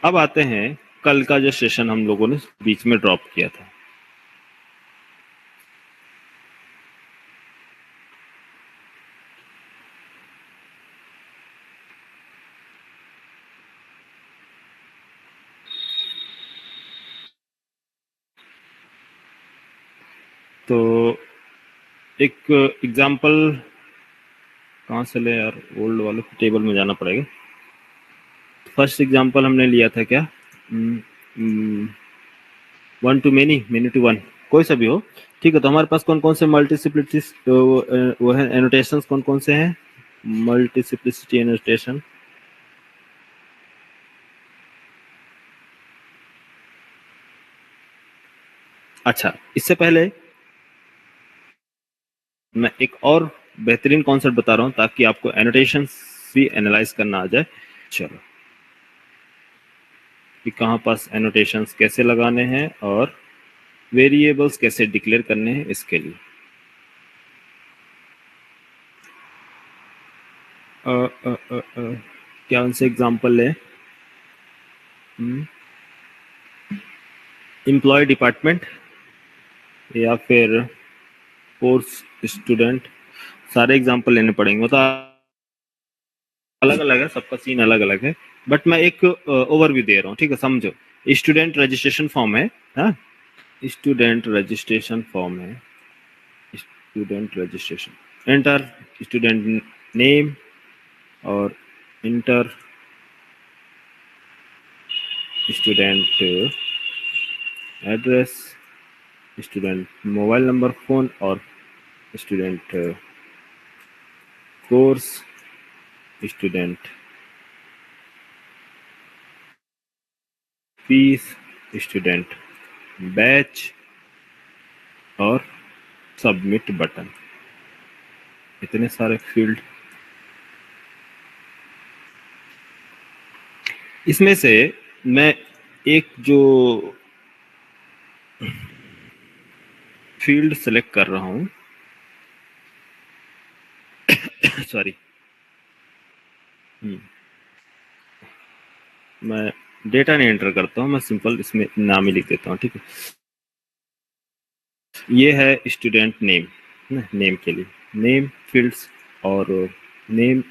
अब आते हैं कल का जो सेशन हम लोगों ने बीच में ड्रॉप किया था। तो एक एग्जांपल कहाँ से ले यार, ओल्ड वाले टेबल में जाना पड़ेगा। फर्स्ट एग्जांपल हमने लिया था क्या, 1 to many, many to 1, कोई सा भी हो, ठीक है। तो हमारे पास कौन कौन से मल्टीसिप्लिसिटी वो है, एनोटेशंस कौन कौन से हैं? मल्टीसिप्लिसिटी एनोटेशन, अच्छा इससे पहले मैं एक और बेहतरीन कॉन्सेप्ट बता रहा हूं ताकि आपको एनोटेशन भी एनालाइज करना आ जाए। चलो, कि कहाँ पास एनोटेशंस कैसे लगाने हैं और वेरिएबल्स कैसे डिक्लेयर करने हैं इसके लिए। क्या उनसे एग्जांपल ले, एम्प्लॉय डिपार्टमेंट या फिर कोर्स स्टूडेंट, सारे एग्जांपल लेने पड़ेंगे, तो अलग अलग है, सबका सीन अलग अलग है, बट मैं एक ओवरव्यू दे रहा हूँ, ठीक है, समझो। स्टूडेंट रजिस्ट्रेशन फॉर्म है, हाँ, स्टूडेंट रजिस्ट्रेशन फॉर्म है, student registration, enter student name और enter student address, student mobile number, phone और student course, student fees, student batch, और सबमिट बटन। इतने सारे फील्ड। इसमें से मैं एक जो फील्ड सेलेक्ट कर रहा हूं सॉरी, मैं डेटा नहीं एंटर करता हूं, मैं सिंपल इसमें नाम ही लिख देता हूं, ठीक है। ये है स्टूडेंट नेम, नेम के लिए नेम फील्ड्स और नेम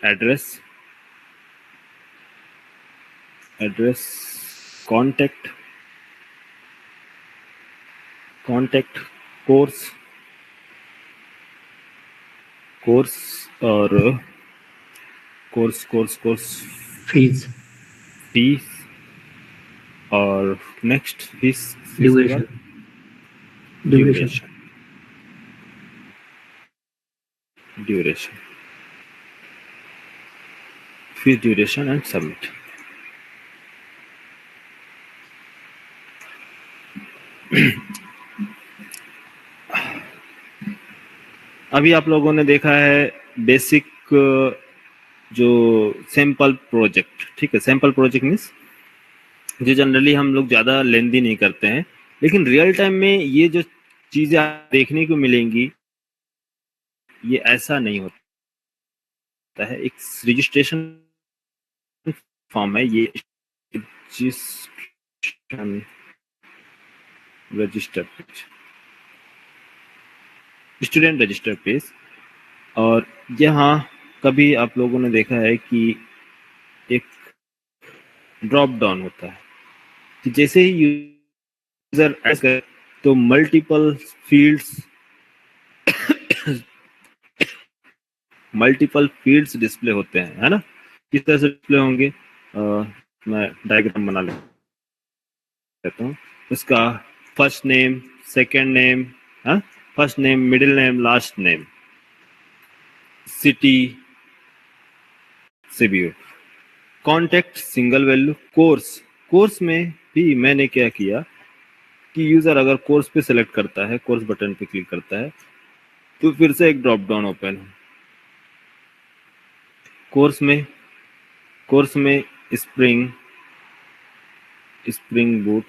एड्रेस कांटेक्ट कोर्स और कोर्स फीस, फीस और नेक्स्ट फीस ड्यूरेशन, फिर ड्यूरेशन एंड सबमिट। अभी आप लोगों ने देखा है बेसिक जो सैंपल प्रोजेक्ट, ठीक है। सैंपल प्रोजेक्ट मीन्स जो जनरली हम लोग ज़्यादा लेंदी नहीं करते हैं, लेकिन रियल टाइम में ये जो चीज़ें देखने को मिलेंगी ये ऐसा नहीं होता है। एक रजिस्ट्रेशन फॉर्म है ये, register page, student register page. और यहाँ कभी आप लोगों ने देखा है कि एक ड्रॉप डाउन होता है कि जैसे ही यूजर ऐड करे तो मल्टीपल फील्ड्स डिस्प्ले होते हैं, है ना। किस तरह से डिस्प्ले होंगे, मैं डायग्राम बना लेता हूँ। उसका first name, second name, first name, middle name, last name, city, CBO, contact, single value, course में भी मैंने क्या किया कि यूजर अगर कोर्स पे सेलेक्ट करता है, कोर्स बटन पे क्लिक करता है तो फिर से एक ड्रॉप डाउन ओपन है। कोर्स में spring boot,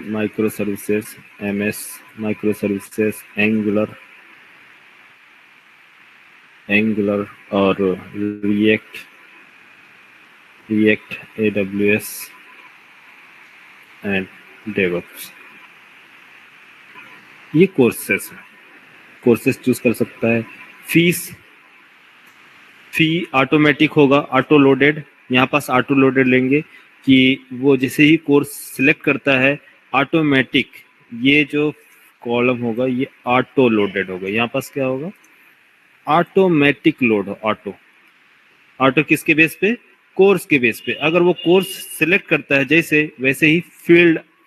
micro services, MS micro services, angular और रिएक्ट AWS एंड डेवऑप्स। ये कोर्सेस चूज कर सकता है। फी ऑटोमेटिक होगा, ऑटो लोडेड। यहाँ पास ऑटो लोडेड लेंगे कि वो जैसे ही कोर्स सिलेक्ट करता है ऑटोमेटिक ये जो कॉलम होगा ये ऑटो लोडेड होगा। यहाँ पास क्या होगा, ऑटोमेटिक लोड हो। ऑटो किसके बेस पे, कोर्स के बेस पे। अगर वो कोर्स सिलेक्ट करता है जैसे वैसे ही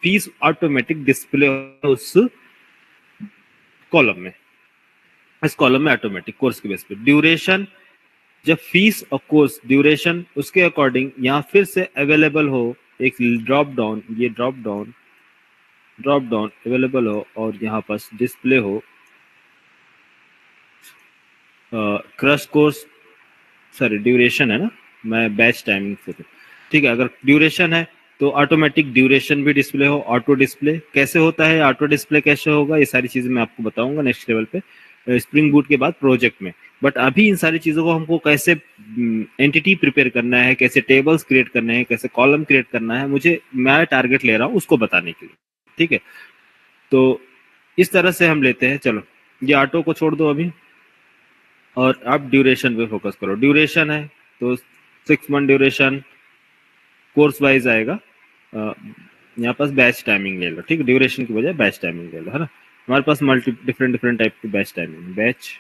फीस ऑटोमेटिक डिस्प्ले उस कॉलम में, इस कॉलम में ऑटोमेटिक कोर्स के बेस पे। ड्यूरेशन, जब फीस और कोर्स ड्यूरेशन उसके अकॉर्डिंग यहाँ फिर से अवेलेबल हो एक ड्रॉप डाउन, ये ड्रॉप डाउन अवेलेबल हो और यहाँ पास डिस्प्ले हो क्रश कोर्स, सॉरी ड्यूरेशन है ना, मैं बैच टाइमिंग से, ठीक है। अगर ड्यूरेशन है तो ऑटोमेटिक ड्यूरेशन भी डिस्प्ले हो। ऑटो डिस्प्ले कैसे होता है, ऑटो डिस्प्ले कैसे होगा, ये सारी चीजें मैं आपको बताऊंगा नेक्स्ट लेवल पे, स्प्रिंग बूट के बाद प्रोजेक्ट में। बट अभी इन सारी चीजों को हमको कैसे एंटिटी प्रिपेयर करना है, कैसे टेबल्स क्रिएट करने हैं, कैसे कॉलम क्रिएट करना है, मैं टारगेट ले रहा हूँ उसको बताने के लिए, ठीक है। तो इस तरह से हम लेते हैं। चलो ये ऑटो को छोड़ दो अभी और आप ड्यूरेशन पे फोकस करो। ड्यूरेशन है तो 6 मंथ ड्यूरेशन कोर्स वाइज आएगा। यहाँ पास बैच टाइमिंग ले लो, ठीक है। ड्यूरेशन की बजाय बैच टाइमिंग ले लो, है ना। हमारे पास डिफरेंट टाइप की बैच टाइमिंग, बैच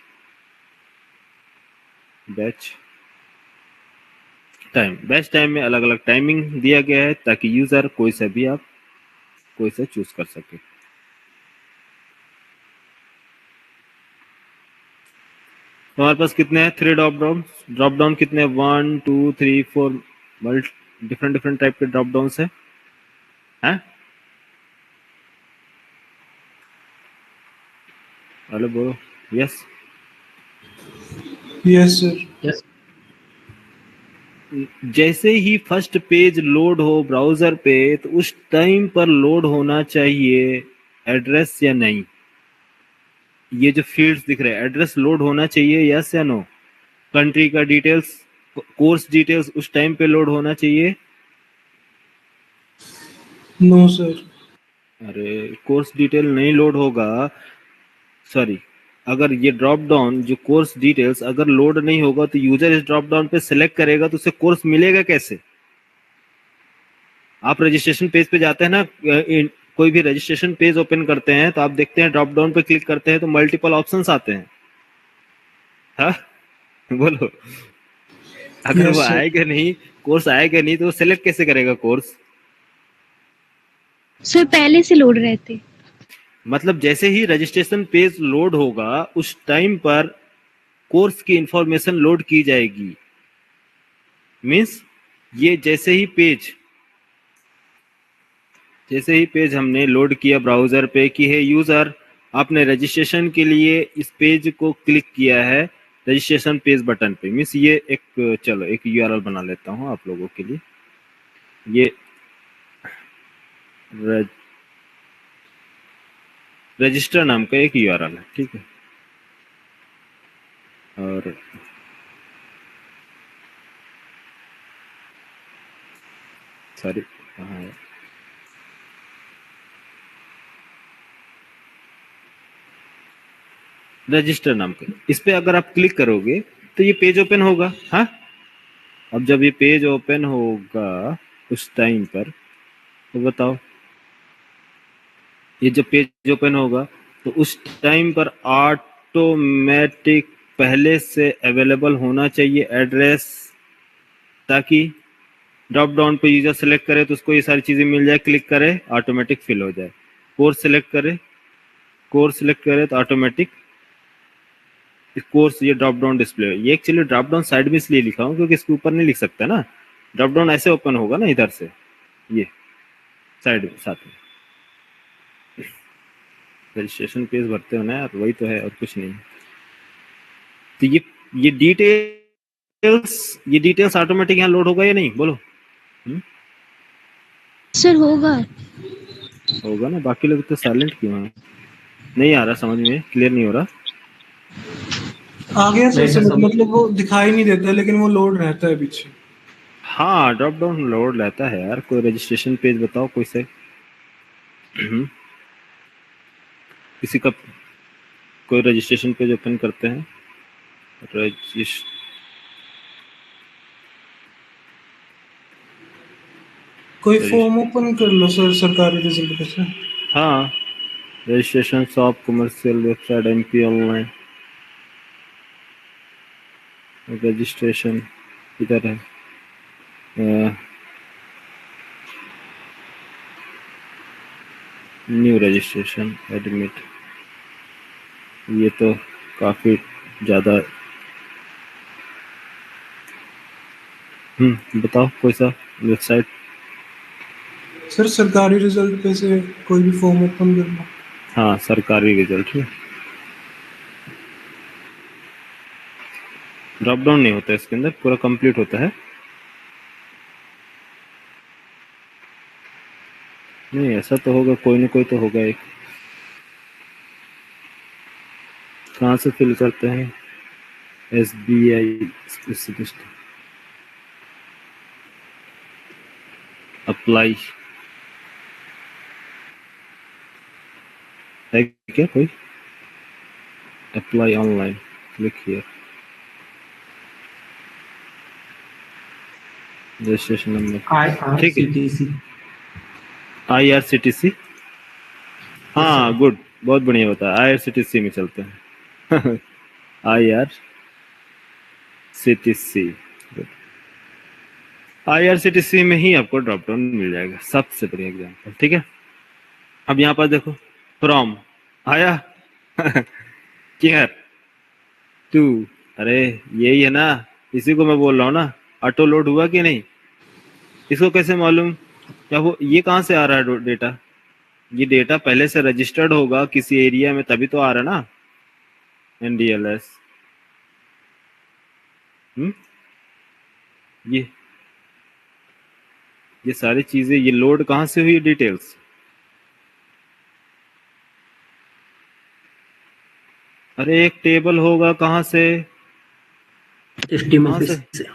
टाइम में अलग अलग टाइमिंग दिया गया है ताकि यूजर कोई सा चूज कर सके। हमारे पास कितने हैं, 3 ड्रॉप डाउन कितने, 1 2 3 4, डिफरेंट डिफरेंट टाइप के ड्रॉप डाउन है हैं? हेलो बोलो यस। Yes, sir. यस जैसे ही फर्स्ट पेज लोड हो ब्राउजर पे तो उस टाइम पर लोड होना चाहिए एड्रेस या नहीं? ये जो फील्ड्स दिख रहे हैं एड्रेस लोड होना चाहिए यस या नो? कंट्री का डिटेल्स कोर्स डिटेल्स उस टाइम पे लोड होना चाहिए? No, sir. अरे कोर्स डिटेल नहीं लोड होगा, सॉरी, अगर ये ड्रॉप डाउन जो कोर्स डिटेल्स अगर लोड नहीं होगा तो यूजर इस ड्रॉप डाउन पे सिलेक्ट करेगा तो उसे कोर्स मिलेगा कैसे? आप रजिस्ट्रेशन पेज पे जाते हैं ना, कोई भी रजिस्ट्रेशन पेज ओपन करते हैं तो आप देखते हैं ड्रॉप डाउन पे क्लिक करते हैं तो मल्टीपल ऑप्शंस आते हैं। हाँ बोलो, अगर Yes, वो sir. आएगा नहीं, कोर्स आएगा नहीं तो वो सिलेक्ट कैसे करेगा कोर्स? सर पहले से लोड रहते। मतलब जैसे ही रजिस्ट्रेशन पेज लोड होगा उस टाइम पर कोर्स की इंफॉर्मेशन लोड की जाएगी। मींस ये जैसे ही पेज हमने लोड किया ब्राउजर पे कि हे यूजर आपने रजिस्ट्रेशन के लिए इस पेज को क्लिक किया है रजिस्ट्रेशन पेज बटन पे, मींस ये एक चलो एक यूआरएल बना लेता हूं आप लोगों के लिए। ये रजिस्टर नाम का एक यूआरएल है, ठीक है। और सॉरी कहाँ है, रजिस्टर नाम का, इस पे अगर आप क्लिक करोगे तो ये पेज ओपन होगा। हाँ, अब जब ये पेज ओपन होगा उस टाइम पर तो बताओ, ये जब पेज ओपन होगा तो उस टाइम पर ऑटोमेटिक पहले से अवेलेबल होना चाहिए एड्रेस, ताकि ड्रॉप डाउन पे यूजर सेलेक्ट करे तो उसको ये सारी चीजें मिल जाए, क्लिक करे ऑटोमेटिक फिल हो जाए। कोर्स सेलेक्ट करे तो ऑटोमेटिक कोर्स ये ड्रॉप डाउन डिस्प्ले। ये एक्चुअली ड्रॉप डाउन साइड में इसलिए लिखा हूँ क्योंकि इसके ऊपर नहीं लिख सकता ना, ड्रॉप डाउन ऐसे ओपन होगा ना इधर से, ये साइड में साथ में रजिस्ट्रेशन पेज भरते हो ना यार, वही तो है और कुछ नहीं। तो ये डिटेल्स ऑटोमेटिक यहाँ लोड होगा या नहीं बोलो? सर होगा। होगा ना, बाकी लोग तो साइलेंट क्यों हैं? नहीं आ रहा समझ में, क्लियर नहीं हो रहा। आ गया सर नहीं सर, समझ, मतलब वो दिखाई नहीं देता लेकिन वो लोड रहता है पीछे। हाँ ड्रॉप डाउन लोड रहता है यार। कोई रजिस्ट्रेशन पेज बताओ कोई से किसी का, कोई रजिस्ट्रेशन पेज ओपन करते हैं, कोई फॉर्म ओपन कर लो सर सरकारी रिजल्ट पे से। हाँ registration shop commercial website MP online registration इधर है, न्यू रजिस्ट्रेशन एडमिट, ये तो काफी ज्यादा। बताओ कोई सा वेबसाइट। सर सरकारी रिजल्ट पे से कोई भी फॉर्म ओपन कर लो। हाँ सरकारी रिजल्ट है, ड्रॉप डाउन नहीं होता है इसके अंदर, पूरा कंप्लीट होता है। नहीं ऐसा तो होगा, कोई ना कोई तो होगा एक। कहाँ से फिल करते हैं? SBI स्पेसिफिस्ट अप्लाई है क्या कोई? Apply online, click here, registration number, ठीक है। IRCTC, हाँ गुड, बहुत बढ़िया होता है। IRCTC में चलते हैं IRCTC में ही आपको ड्रॉप डाउन मिल जाएगा, सबसे बढ़िया एग्जाम्पल, ठीक है। अब यहाँ पर देखो फ्रॉम आया केयर टू, अरे यही है ना, इसी को मैं बोल रहा हूँ ना, ऑटो लोड हुआ कि नहीं? इसको कैसे मालूम? क्या वो ये कहाँ से आ रहा है डेटा? ये डेटा पहले से रजिस्टर्ड होगा किसी एरिया में, तभी तो आ रहा है ना, NDLS। ये सारी चीजें, ये लोड कहाँ से हुई डिटेल्स? अरे एक टेबल होगा कहाँ से? HTML कहाँ से? से।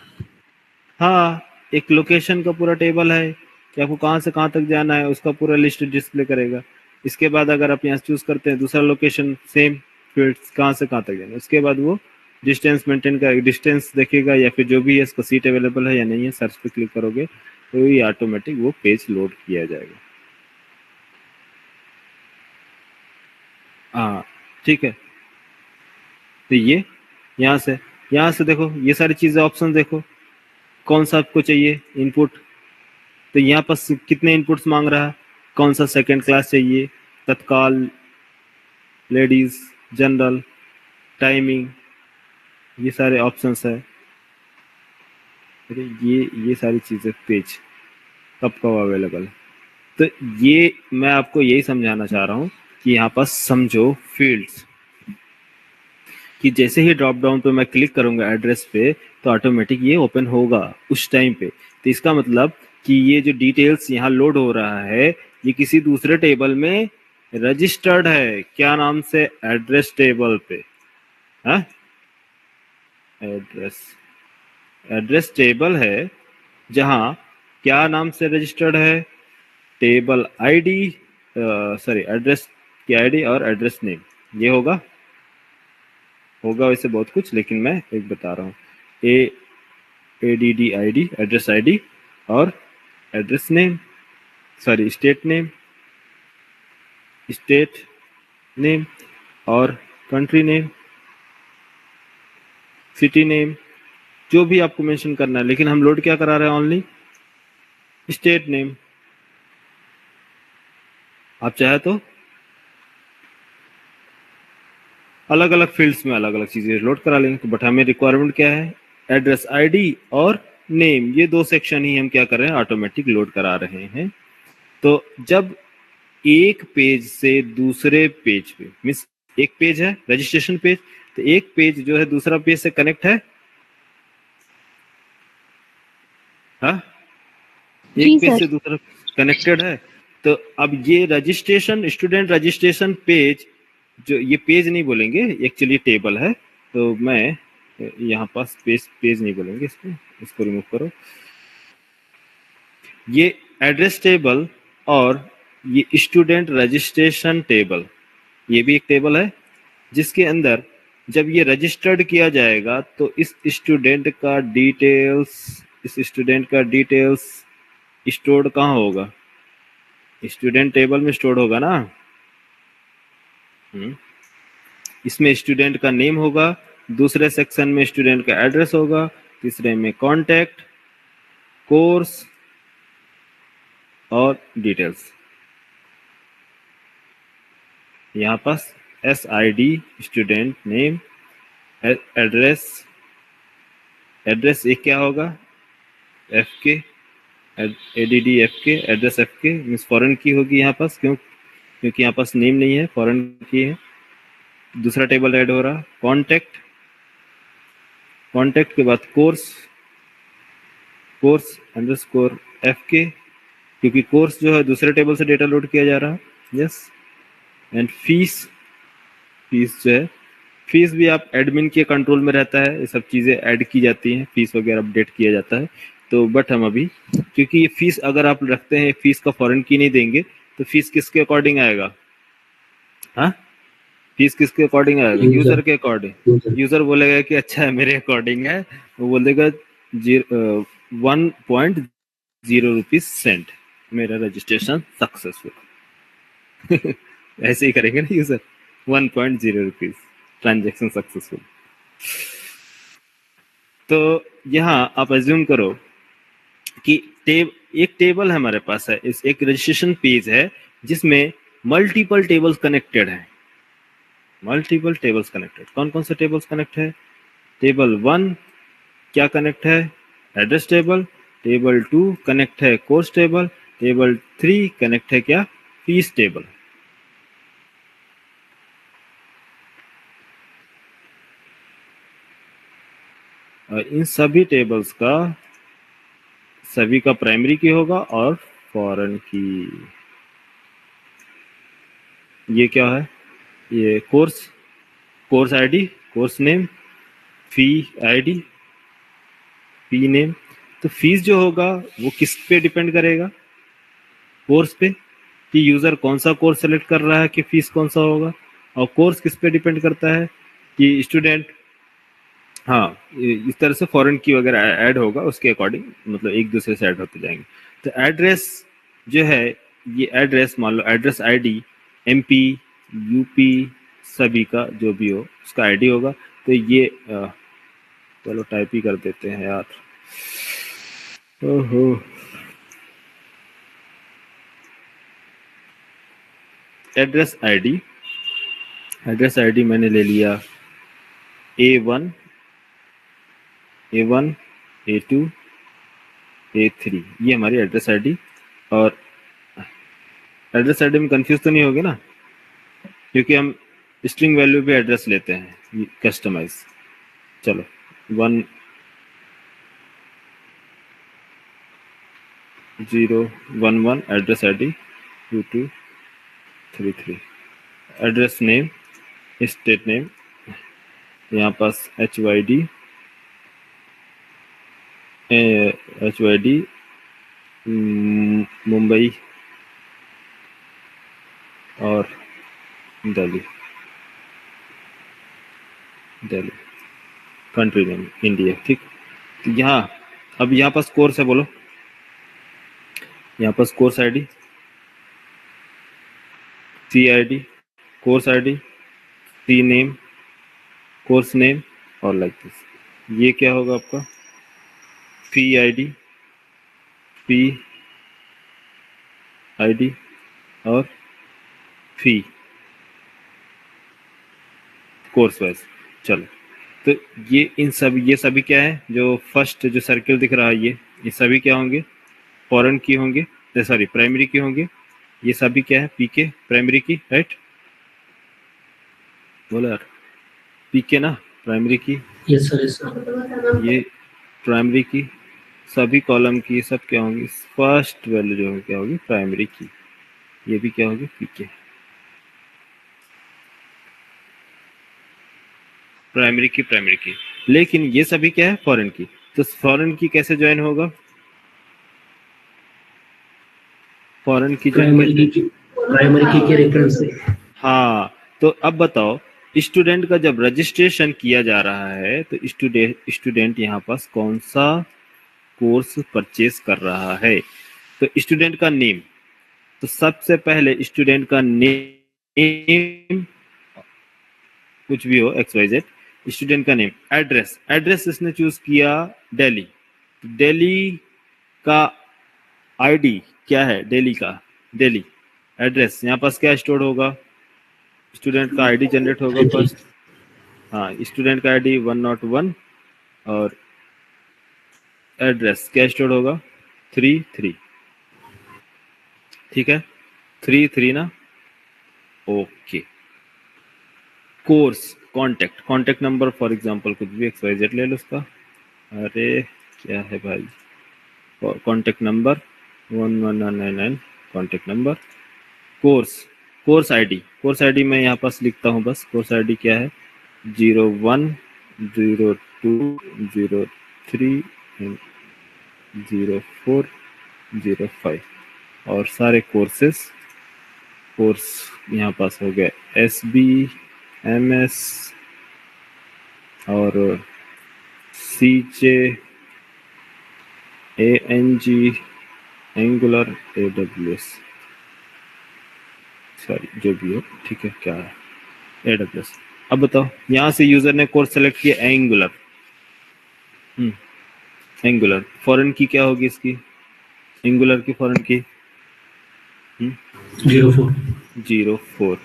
हाँ, एक लोकेशन का पूरा टेबल है कि आपको कहाँ से कहाँ तक जाना है, उसका पूरा लिस्ट डिस्प्ले करेगा। इसके बाद अगर आप यहाँ चूज करते हैं दूसरा लोकेशन, सेम फील्ड्स कहाँ से कहाँ तक जाना है, उसके बाद वो डिस्टेंस मेंटेन कर, डिस्टेंस देखेगा या फिर जो भी है, इसका सीट अवेलेबल है या नहीं है, सर्च पे क्लिक करोगे तो ये ऑटोमेटिक वो पेज लोड किया जाएगा। हाँ ठीक है। तो ये यहाँ से देखो, ये सारी चीजें ऑप्शन देखो कौन सा आपको चाहिए इनपुट। तो यहाँ पर कितने इनपुट्स मांग रहा है, कौन सा सेकंड क्लास चाहिए, तत्काल, लेडीज, जनरल, टाइमिंग, ये सारे ऑप्शंस है। ये सारी चीजें पेज कब कब अवेलेबल है। तो ये मैं आपको यही समझाना चाह रहा हूँ कि यहाँ पर समझो फील्ड्स कि जैसे ही ड्रॉप डाउन पे मैं क्लिक करूंगा एड्रेस पे तो ऑटोमेटिक ये ओपन होगा उस टाइम पे। तो इसका मतलब कि ये जो डिटेल्स यहाँ लोड हो रहा है ये किसी दूसरे टेबल में रजिस्टर्ड है, क्या नाम से, एड्रेस टेबल पे। हाँ, एड्रेस टेबल है जहाँ क्या नाम से रजिस्टर्ड है, टेबल आईडी, सॉरी एड्रेस की आईडी और एड्रेस नेम। ये होगा वैसे बहुत कुछ, लेकिन मैं एक बता रहा हूँ, ADD ID एड्रेस आईडी और address name, sorry state name और कंट्री नेम, सिटी नेम, जो भी आपको मेंशन करना है। लेकिन हम लोड क्या करा रहे हैं, ओनली स्टेट नेम। आप चाहे तो अलग अलग फील्ड्स में अलग अलग चीजें लोड करा लेंगे, तो बट हमें रिक्वायरमेंट क्या है, एड्रेस आईडी और नेम, ये दो सेक्शन ही हम क्या कर रहे हैं, ऑटोमेटिक लोड करा रहे हैं। तो जब एक पेज से दूसरे पेज पे, मींस एक पेज है रजिस्ट्रेशन पेज, तो एक पेज जो है दूसरा पेज से कनेक्ट है। हाँ, एक पेज से दूसरा कनेक्टेड है। तो अब ये रजिस्ट्रेशन, स्टूडेंट रजिस्ट्रेशन पेज, जो ये पेज नहीं बोलेंगे, एक्चुअली टेबल है, तो मैं यहाँ पास पेज नहीं बोलेंगे इसको रिमूव करो। ये एड्रेस टेबल और ये स्टूडेंट रजिस्ट्रेशन टेबल, ये भी एक टेबल है जिसके अंदर जब ये रजिस्टर्ड किया जाएगा तो इस स्टूडेंट का डिटेल्स स्टोर्ड कहाँ होगा, स्टूडेंट टेबल में स्टोर्ड होगा ना। इसमें स्टूडेंट का नेम होगा, दूसरे सेक्शन में स्टूडेंट का एड्रेस होगा, तीसरे में कॉन्टैक्ट, कोर्स और डिटेल्स। यहाँ पास SID स्टूडेंट नेम, एड्रेस एक क्या होगा, FK, ADD FK, address FK means foreign की होगी यहाँ पास, क्योंकि यहाँ पास नेम नहीं है, फॉरेन की है। दूसरा टेबल ऐड हो रहा, कॉन्टैक्ट के बाद कोर्स अंडरस्कोर FK, क्योंकि कोर्स जो है दूसरे टेबल से डेटा लोड किया जा रहा है। यस, एंड फीस जो है, फीस भी आप एडमिन के कंट्रोल में रहता है, ये सब चीज़ें ऐड की जाती हैं, फीस वगैरह अपडेट किया जाता है। तो बट हम अभी, क्योंकि ये फीस अगर आप रखते हैं, फीस का फॉरेन की नहीं देंगे तो फीस किसके अकॉर्डिंग आएगा, हाँ, फीस किसके अकॉर्डिंग आएगा, यूजर के अकॉर्डिंग। यूजर बोलेगा कि अच्छा है मेरे अकॉर्डिंग है, वो बोल देगा 1.0 रुपीज सेंट, मेरा रजिस्ट्रेशन सक्सेसफुल। ऐसे ही करेंगे ना यूजर, 1.0 रुपीज ट्रांजेक्शन सक्सेसफुल। तो यहाँ आप एज्यूम करो कि एक टेबल हमारे पास है, इस एक रजिस्ट्रेशन पेज है जिसमें मल्टीपल टेबल्स कनेक्टेड है, कौन कौन से टेबल्स कनेक्ट है, टेबल 1 क्या कनेक्ट है, एड्रेस टेबल टेबल 2 कनेक्ट है कोर्स टेबल, टेबल 3 कनेक्ट है क्या, फीस टेबल। और इन सभी टेबल्स का सभी का प्राइमरी की होगा और फॉरेन की। ये क्या है, ये कोर्स आईडी, कोर्स नेम, फी आईडी, फी नेम। तो फीस जो होगा वो किस पे डिपेंड करेगा, कोर्स पे, कि यूजर कौन सा कोर्स सेलेक्ट कर रहा है कि फीस कौन सा होगा। और कोर्स किस पे डिपेंड करता है कि स्टूडेंट, हाँ इस तरह से फॉरेन की वगैरह ऐड होगा उसके अकॉर्डिंग, मतलब एक दूसरे से ऐड होते जाएंगे। तो एड्रेस जो है, ये एड्रेस मान लो एड्रेस आईडी एमपी यूपी सभी का जो भी हो उसका आईडी होगा। तो ये चलो टाइप ही कर देते हैं यार, ओहो। एड्रेस आईडी मैंने ले लिया A1 A2 A3, ये हमारी एड्रेस आईडी। और एड्रेस आईडी में कंफ्यूज तो नहीं होगी ना, क्योंकि हम स्ट्रिंग वैल्यू पे एड्रेस लेते हैं कस्टमाइज। चलो 1011 address ID 2233। Address name, state name, यहाँ पास HYD मुंबई और दिल्ली, कंट्री नेम इंडिया। ठीक, यहाँ अब यहाँ पास कोर्स है, बोलो यहाँ pass course ID, CID, course ID, C name, course name और लाइक दिस। ये क्या होगा आपका, फी आईडी और फी कोर्स वाइज। चलो तो ये सभी क्या है, जो फर्स्ट जो सर्किल दिख रहा है ये सभी क्या होंगे, फॉरेन की होंगे, सॉरी प्राइमरी की होंगे। ये सभी क्या है, पीके प्राइमरी की, राइट बोलो यार, पीके ना प्राइमरी की, यस सर। ये प्राइमरी की, सभी कॉलम की सब क्या होंगी, फर्स्ट वैल्यू जो है क्या होगी प्राइमरी की, ये भी क्या होगी पीके प्राइमरी की। लेकिन ये सभी क्या है फॉरेन की, तो फॉरेन की कैसे ज्वाइन होगा, फॉरेन की प्राइमरी की के रेफरेंस से। हाँ, तो अब बताओ स्टूडेंट का जब रजिस्ट्रेशन किया जा रहा है तो स्टूडेंट यहाँ पास कौन सा कोर्स परचेज कर रहा है। तो स्टूडेंट का नेम, तो सबसे पहले स्टूडेंट का नेम कुछ भी हो XYZ, स्टूडेंट का नेम। एड्रेस इसने चूज किया दिल्ली, तो दिल्ली का आईडी क्या है, दिल्ली एड्रेस, यहाँ पास क्या स्टोर होगा, स्टूडेंट का आईडी जनरेट होगा फर्स्ट, हाँ स्टूडेंट का आईडी 101 और एड्रेस क्या स्टोर होगा 33, ठीक है 33 ना, okay. Course contact number for example कुछ भी XYZ ले लो उसका, अरे क्या है भाई, contact number 11199 contact number. Course ID मैं यहाँ पास लिखता हूँ बस, कोर्स आईडी क्या है 01 02 03 04 05 और सारे कोर्स यहाँ पास हो गए SB MS और CJ ANG angular AWS, sorry जो भी हो, ठीक है क्या है AWS। अब बताओ यहाँ से यूजर ने कोर्स सेलेक्ट किया एंगुलर, फॉरेन की क्या होगी इसकी, एंगुलर की फॉरेन की 04।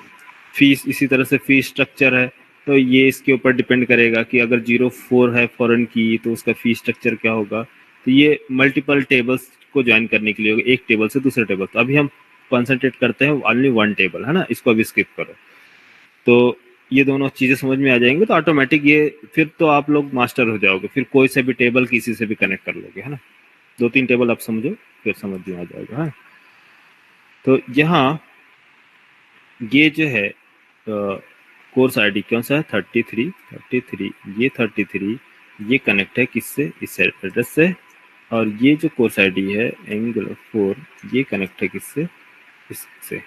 फीस इसी तरह से फीस स्ट्रक्चर है, तो ये इसके ऊपर डिपेंड करेगा कि अगर 04 है फॉरेन की तो उसका फीस स्ट्रक्चर क्या होगा, तो ये मल्टीपल टेबल्स को ज्वाइन करने के लिए होगा, एक टेबल से दूसरे टेबल। तो अभी हम कंसंट्रेट करते हैं ओनली वन टेबल, है ना, इसको अभी स्किप करो। तो ये दोनों चीजें समझ में आ जाएंगे तो ऑटोमेटिक ये फिर तो आप लोग मास्टर हो जाओगे, फिर कोई से भी टेबल किसी से भी कनेक्ट कर लोगे, है ना। 2-3 टेबल आप समझो फिर समझ में आ जाएगा, है। तो यहाँ ये जो है कोर्स आईडी कौन सा है, 33 ये 33 ये कनेक्ट है किससे, इस एड्रेस से। और ये जो कोर्स आईडी है एंगल 4 ये कनेक्ट है किससे, इससे।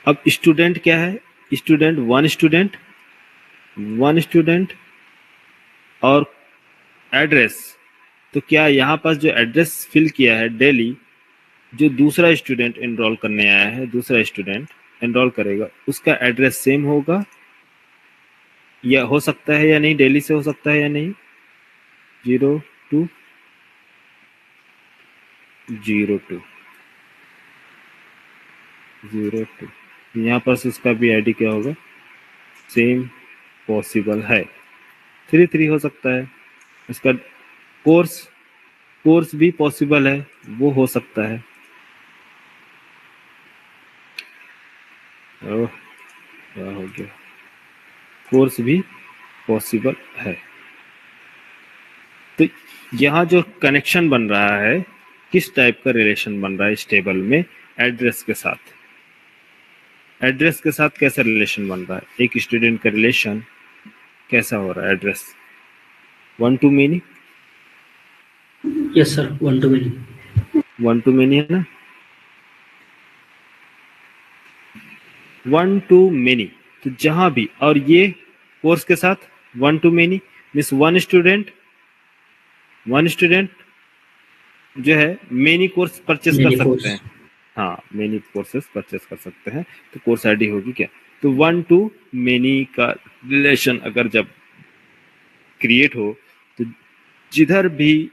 अब स्टूडेंट क्या है, स्टूडेंट वन स्टूडेंट और एड्रेस। तो क्या यहाँ पास जो एड्रेस फिल किया है डेली, जो दूसरा स्टूडेंट एनरोल करने आया है, दूसरा स्टूडेंट एनरोल करेगा, उसका एड्रेस सेम होगा या हो सकता है या नहीं, डेली से हो सकता है या नहीं, 02 02 02। यहाँ पर उसका भी आईडी क्या होगा, सेम पॉसिबल है। 33 हो सकता है, इसका कोर्स भी पॉसिबल है, वो हो सकता है। ओह क्या हो गया, कोर्स भी पॉसिबल है। तो यहाँ जो कनेक्शन बन रहा है, किस टाइप का रिलेशन बन रहा है इस टेबल में, एड्रेस के साथ। एड्रेस के साथ कैसा रिलेशन बन रहा है, एक स्टूडेंट का रिलेशन कैसा हो रहा है, address 1 to many, yes sir, 1 to many। 1 to many है ना, 1 to many। तो जहां भी, और ये कोर्स के साथ 1 to many means one student जो है मेनी कोर्स परचेस कर Many सकते course। हैं। हाँ, मेनी कोर्सेस परचेस कर सकते हैं। तो कोर्स आईडी होगी क्या, तो 1 to many का रिलेशन अगर जब क्रिएट हो, तो जिधर भी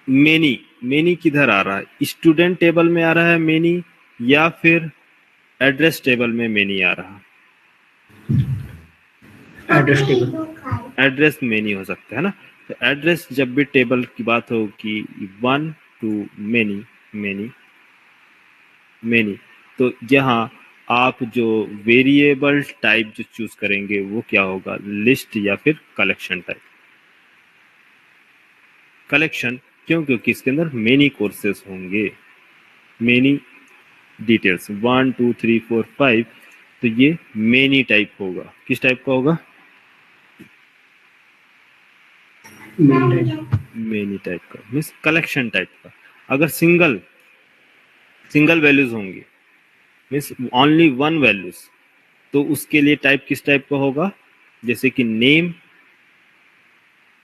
मेनी किधर आ रहा है, स्टूडेंट टेबल में आ रहा है मेनी, या फिर एड्रेस टेबल में मेनी आ रहा है, एड्रेस टेबल। एड्रेस मेनी हो सकता है ना। तो एड्रेस जब भी टेबल की बात हो कि 1 to मेनी, तो यहाँ आप जो वेरिएबल टाइप जो चूज करेंगे वो क्या होगा, लिस्ट या फिर कलेक्शन टाइप। कलेक्शन क्यों, क्योंकि इसके अंदर मेनी कोर्सेस होंगे, मेनी डिटेल्स 1 2 3 4 5। तो ये मेनी टाइप होगा, किस टाइप का होगा, मेनी टाइप का मीन्स कलेक्शन टाइप का। अगर सिंगल वैल्यूज होंगे मीन्स ओनली वन वैल्यूज, तो उसके लिए टाइप किस टाइप का होगा, जैसे कि नेम,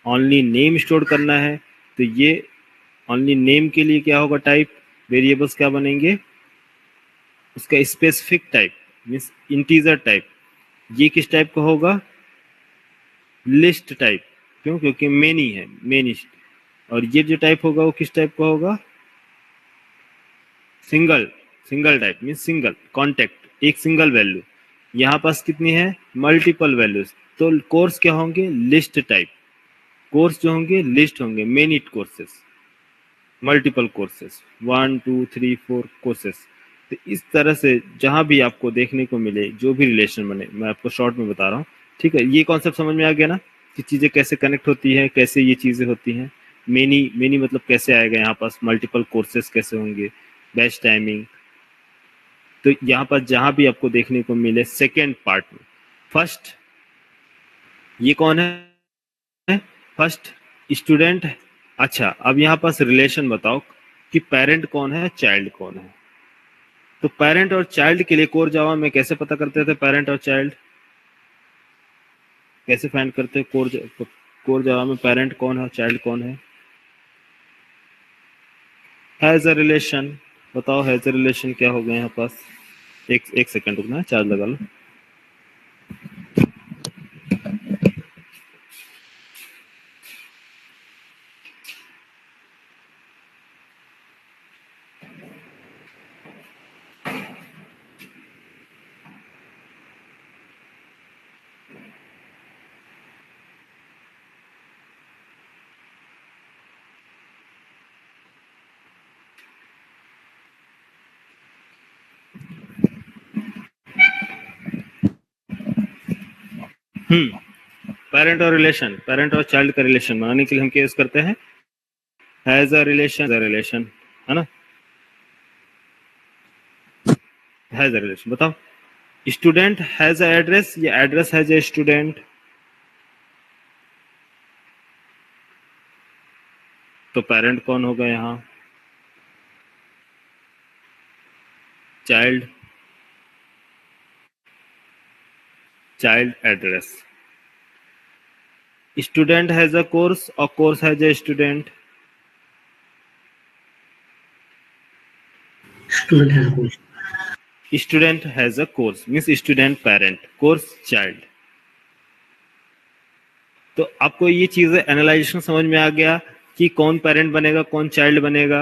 ओनली नेम स्टोर करना है, तो ये ओनली नेम के लिए क्या होगा टाइप, वेरिएबल्स क्या बनेंगे, उसका specific type means integer type. ये किस टाइप का होगा, लिस्ट टाइप। क्यों, क्योंकि मेनी है, मेनी। और ये जो टाइप होगा वो किस टाइप का होगा, single type means single contact, एक सिंगल वैल्यू। यहाँ पास कितनी है, मल्टीपल वैल्यूज। तो कोर्स क्या होंगे, लिस्ट टाइप। कोर्स जो होंगे लिस्ट होंगे, many courses, multiple courses, 1 2 3 4 courses. तो इस तरह से जहां भी आपको देखने को मिले, जो भी रिलेशन बने, मैं आपको शॉर्ट में बता रहा हूँ, ठीक है। ये कॉन्सेप्ट समझ में आ गया ना, कि चीजें कैसे कनेक्ट होती हैं, कैसे ये चीजें होती हैं। मेनी मतलब कैसे आएगा यहाँ पास, मल्टीपल कोर्सेस कैसे होंगे, बैच टाइमिंग। तो यहाँ पर जहां भी आपको देखने को मिले, सेकेंड पार्ट में, फर्स्ट ये कौन है, फर्स्ट स्टूडेंट। अच्छा, अब यहाँ पास रिलेशन बताओ कि पेरेंट कौन है, चाइल्ड कौन है। तो पेरेंट और चाइल्ड के लिए कोर जावा में कैसे पता करते थे, पेरेंट और चाइल्ड कैसे फाइंड करते हैं, कोर जावा में पेरेंट कौन है, चाइल्ड कौन है। हैज अ रिलेशन, बताओ हैज अ रिलेशन क्या हो गया यहाँ पास। एक सेकंड रुकना है, चार्ज लगा लो। पेरेंट और रिलेशन, पेरेंट और चाइल्ड का रिलेशन बनाने के लिए हम क्या यूज करते हैं, हैज अ रिलेशन, है ना, हैज अ रिलेशन। बताओ, स्टूडेंट हैज अ एड्रेस या एड्रेस हैज अ स्टूडेंट? तो पेरेंट कौन होगा यहाँ, child, child address. Student has a course और course has a student? Student has course. Student has a course means student parent, course child. तो आपको ये चीजें एनालाइजेशन समझ में आ गया कि कौन पेरेंट बनेगा कौन चाइल्ड बनेगा।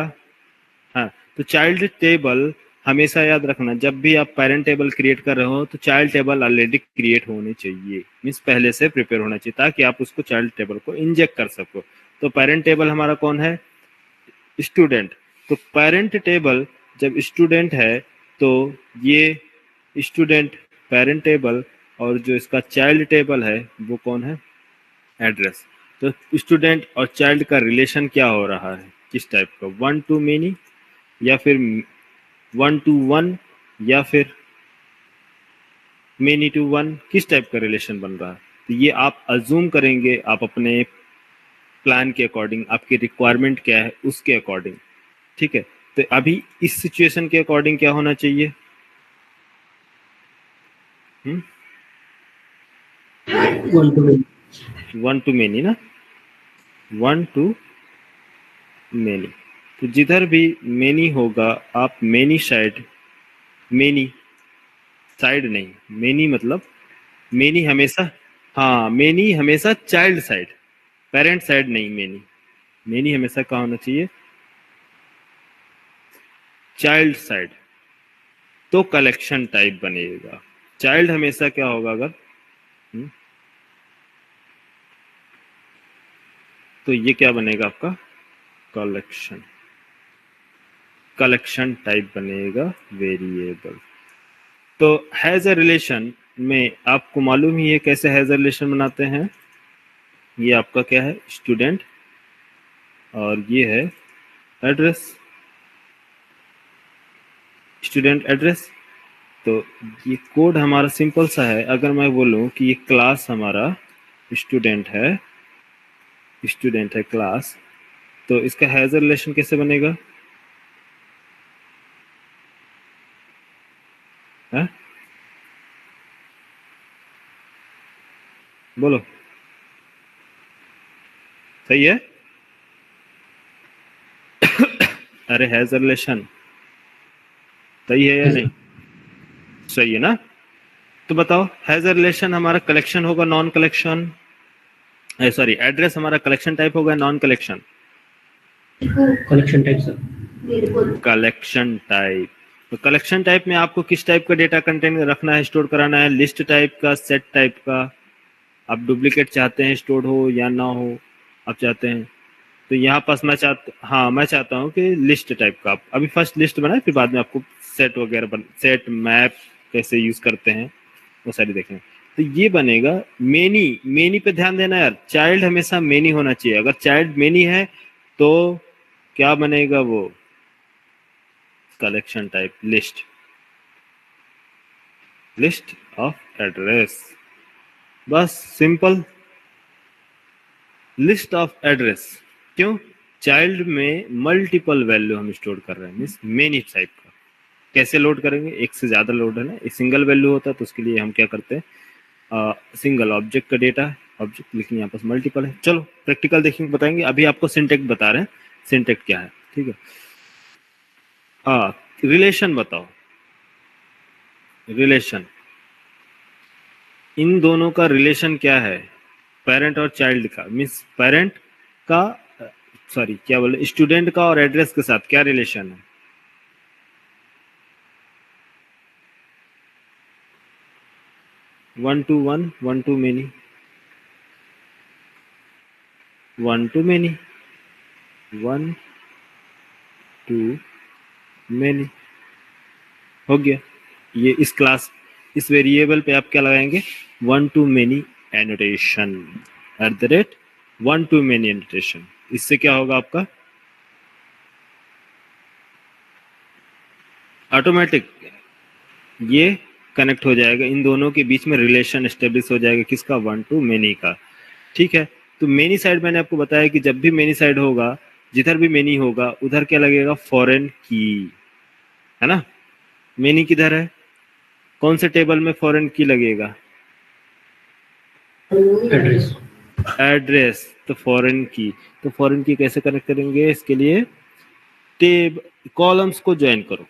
हाँ, तो चाइल्ड टेबल हमेशा याद रखना, जब भी आप पेरेंट टेबल क्रिएट कर रहे हो तो चाइल्ड टेबल ऑलरेडी क्रिएट होने चाहिए, मीन्स पहले से प्रिपेयर होना चाहिए ताकि आप उसको चाइल्ड टेबल को इंजेक्ट कर सको। तो पेरेंट टेबल हमारा कौन है, स्टूडेंट। तो पेरेंट टेबल जब स्टूडेंट है तो ये स्टूडेंट पेरेंट टेबल, और जो इसका चाइल्ड टेबल है वो कौन है, एड्रेस। तो स्टूडेंट और चाइल्ड का रिलेशन क्या हो रहा है, किस टाइप का, 1 to many या फिर 1 to 1 या फिर many to 1, किस टाइप का रिलेशन बन रहा है। तो ये आप अज्यूम करेंगे, आप अपने प्लान के अकॉर्डिंग, आपकी रिक्वायरमेंट क्या है उसके अकॉर्डिंग, ठीक है। तो अभी इस सिचुएशन के अकॉर्डिंग क्या होना चाहिए, 1 to many। 1 to many ना, 1 to many। तो जिधर भी many होगा आप many साइड, many साइड नहीं, many मतलब many हमेशा, हाँ many हमेशा चाइल्ड साइड, पेरेंट साइड नहीं, many हमेशा कहाँ होना चाहिए, चाइल्ड साइड। तो कलेक्शन टाइप बनेगा, चाइल्ड हमेशा क्या होगा अगर, तो ये क्या बनेगा आपका, कलेक्शन, कलेक्शन टाइप बनेगा वेरिएबल। तो हैज अ रिलेशन में आपको मालूम ही है कैसे हैज अ रिलेशन बनाते हैं, ये आपका क्या है, स्टूडेंट, और ये है एड्रेस, स्टूडेंट एड्रेस। तो ये कोड हमारा सिंपल सा है, अगर मैं बोलूं कि ये क्लास हमारा स्टूडेंट है क्लास, तो इसका हैज अ रिलेशन कैसे बनेगा, है? बोलो, सही है? अरे हैज अ रिलेशन सही है या नहीं, सही है ना। तो बताओ हैज अ रिलेशन हमारा कलेक्शन होगा नॉन कलेक्शन, सॉरी एड्रेस हमारा कलेक्शन टाइप होगा non collection, collection type sir. Collection type. तो कलेक्शन टाइप में आपको किस टाइप का डेटा कंटेंट रखना है, स्टोर कराना है, लिस्ट टाइप का, सेट टाइप का, आप डुप्लीकेट चाहते हैं स्टोर हो या ना हो, आप चाहते हैं। तो यहाँ पास मैं चाहता हूँ कि लिस्ट टाइप का, आप अभी फर्स्ट लिस्ट बनाए फिर बाद में आपको सेट वगैरह सेट मैप कैसे यूज करते हैं वो सारी देखें। तो ये बनेगा मेनी पे ध्यान देना यार, चाइल्ड हमेशा मेनी होना चाहिए, अगर चाइल्ड मेनी है तो क्या बनेगा वो, collection type list of address, बस सिंपल लिस्ट ऑफ एड्रेस। क्यों, चाइल्ड में मल्टीपल वैल्यू हम स्टोर कर रहे हैं, मीन्स मेनी टाइप का। कैसे लोड करेंगे, एक से ज्यादा लोड है ना, एक सिंगल वैल्यू होता है तो उसके लिए हम क्या करते हैं, सिंगल ऑब्जेक्ट का डेटा, ऑब्जेक्ट, लेकिन यहाँ पर मल्टीपल है। चलो प्रैक्टिकल देखेंगे, बताएंगे, अभी आपको सिंटेक्स बता रहे हैं, सिंटेक्स क्या है, ठीक है। रिलेशन बताओ, रिलेशन, इन दोनों का रिलेशन क्या है, पेरेंट और चाइल्ड का, मीन्स पेरेंट का, सॉरी क्या बोले, स्टूडेंट का और एड्रेस के साथ क्या रिलेशन है, one two one, one two many, one two many, one two many, हो गया। ये इस क्लास, इस वेरिएबल पे आप क्या लगाएंगे, one two many annotation @one to many annotation. इससे क्या होगा आपका ऑटोमेटिक ये कनेक्ट हो जाएगा, इन दोनों के बीच में रिलेशन एस्टेब्लिश हो जाएगा, किसका, वन टू मेनी का। ठीक है, तो मेनी साइड मैंने आपको बताया कि जब भी मेनी साइड होगा, जिधर भी मेनी होगा उधर क्या लगेगा, फॉरेन की, है ना। मेनी किधर है, कौन से टेबल में फॉरेन की लगेगा, एड्रेस। एड्रेस, तो फॉरेन की। तो फॉरेन की कैसे कनेक्ट करेंगे, इसके लिए टेब कॉलम्स को ज्वाइन करो।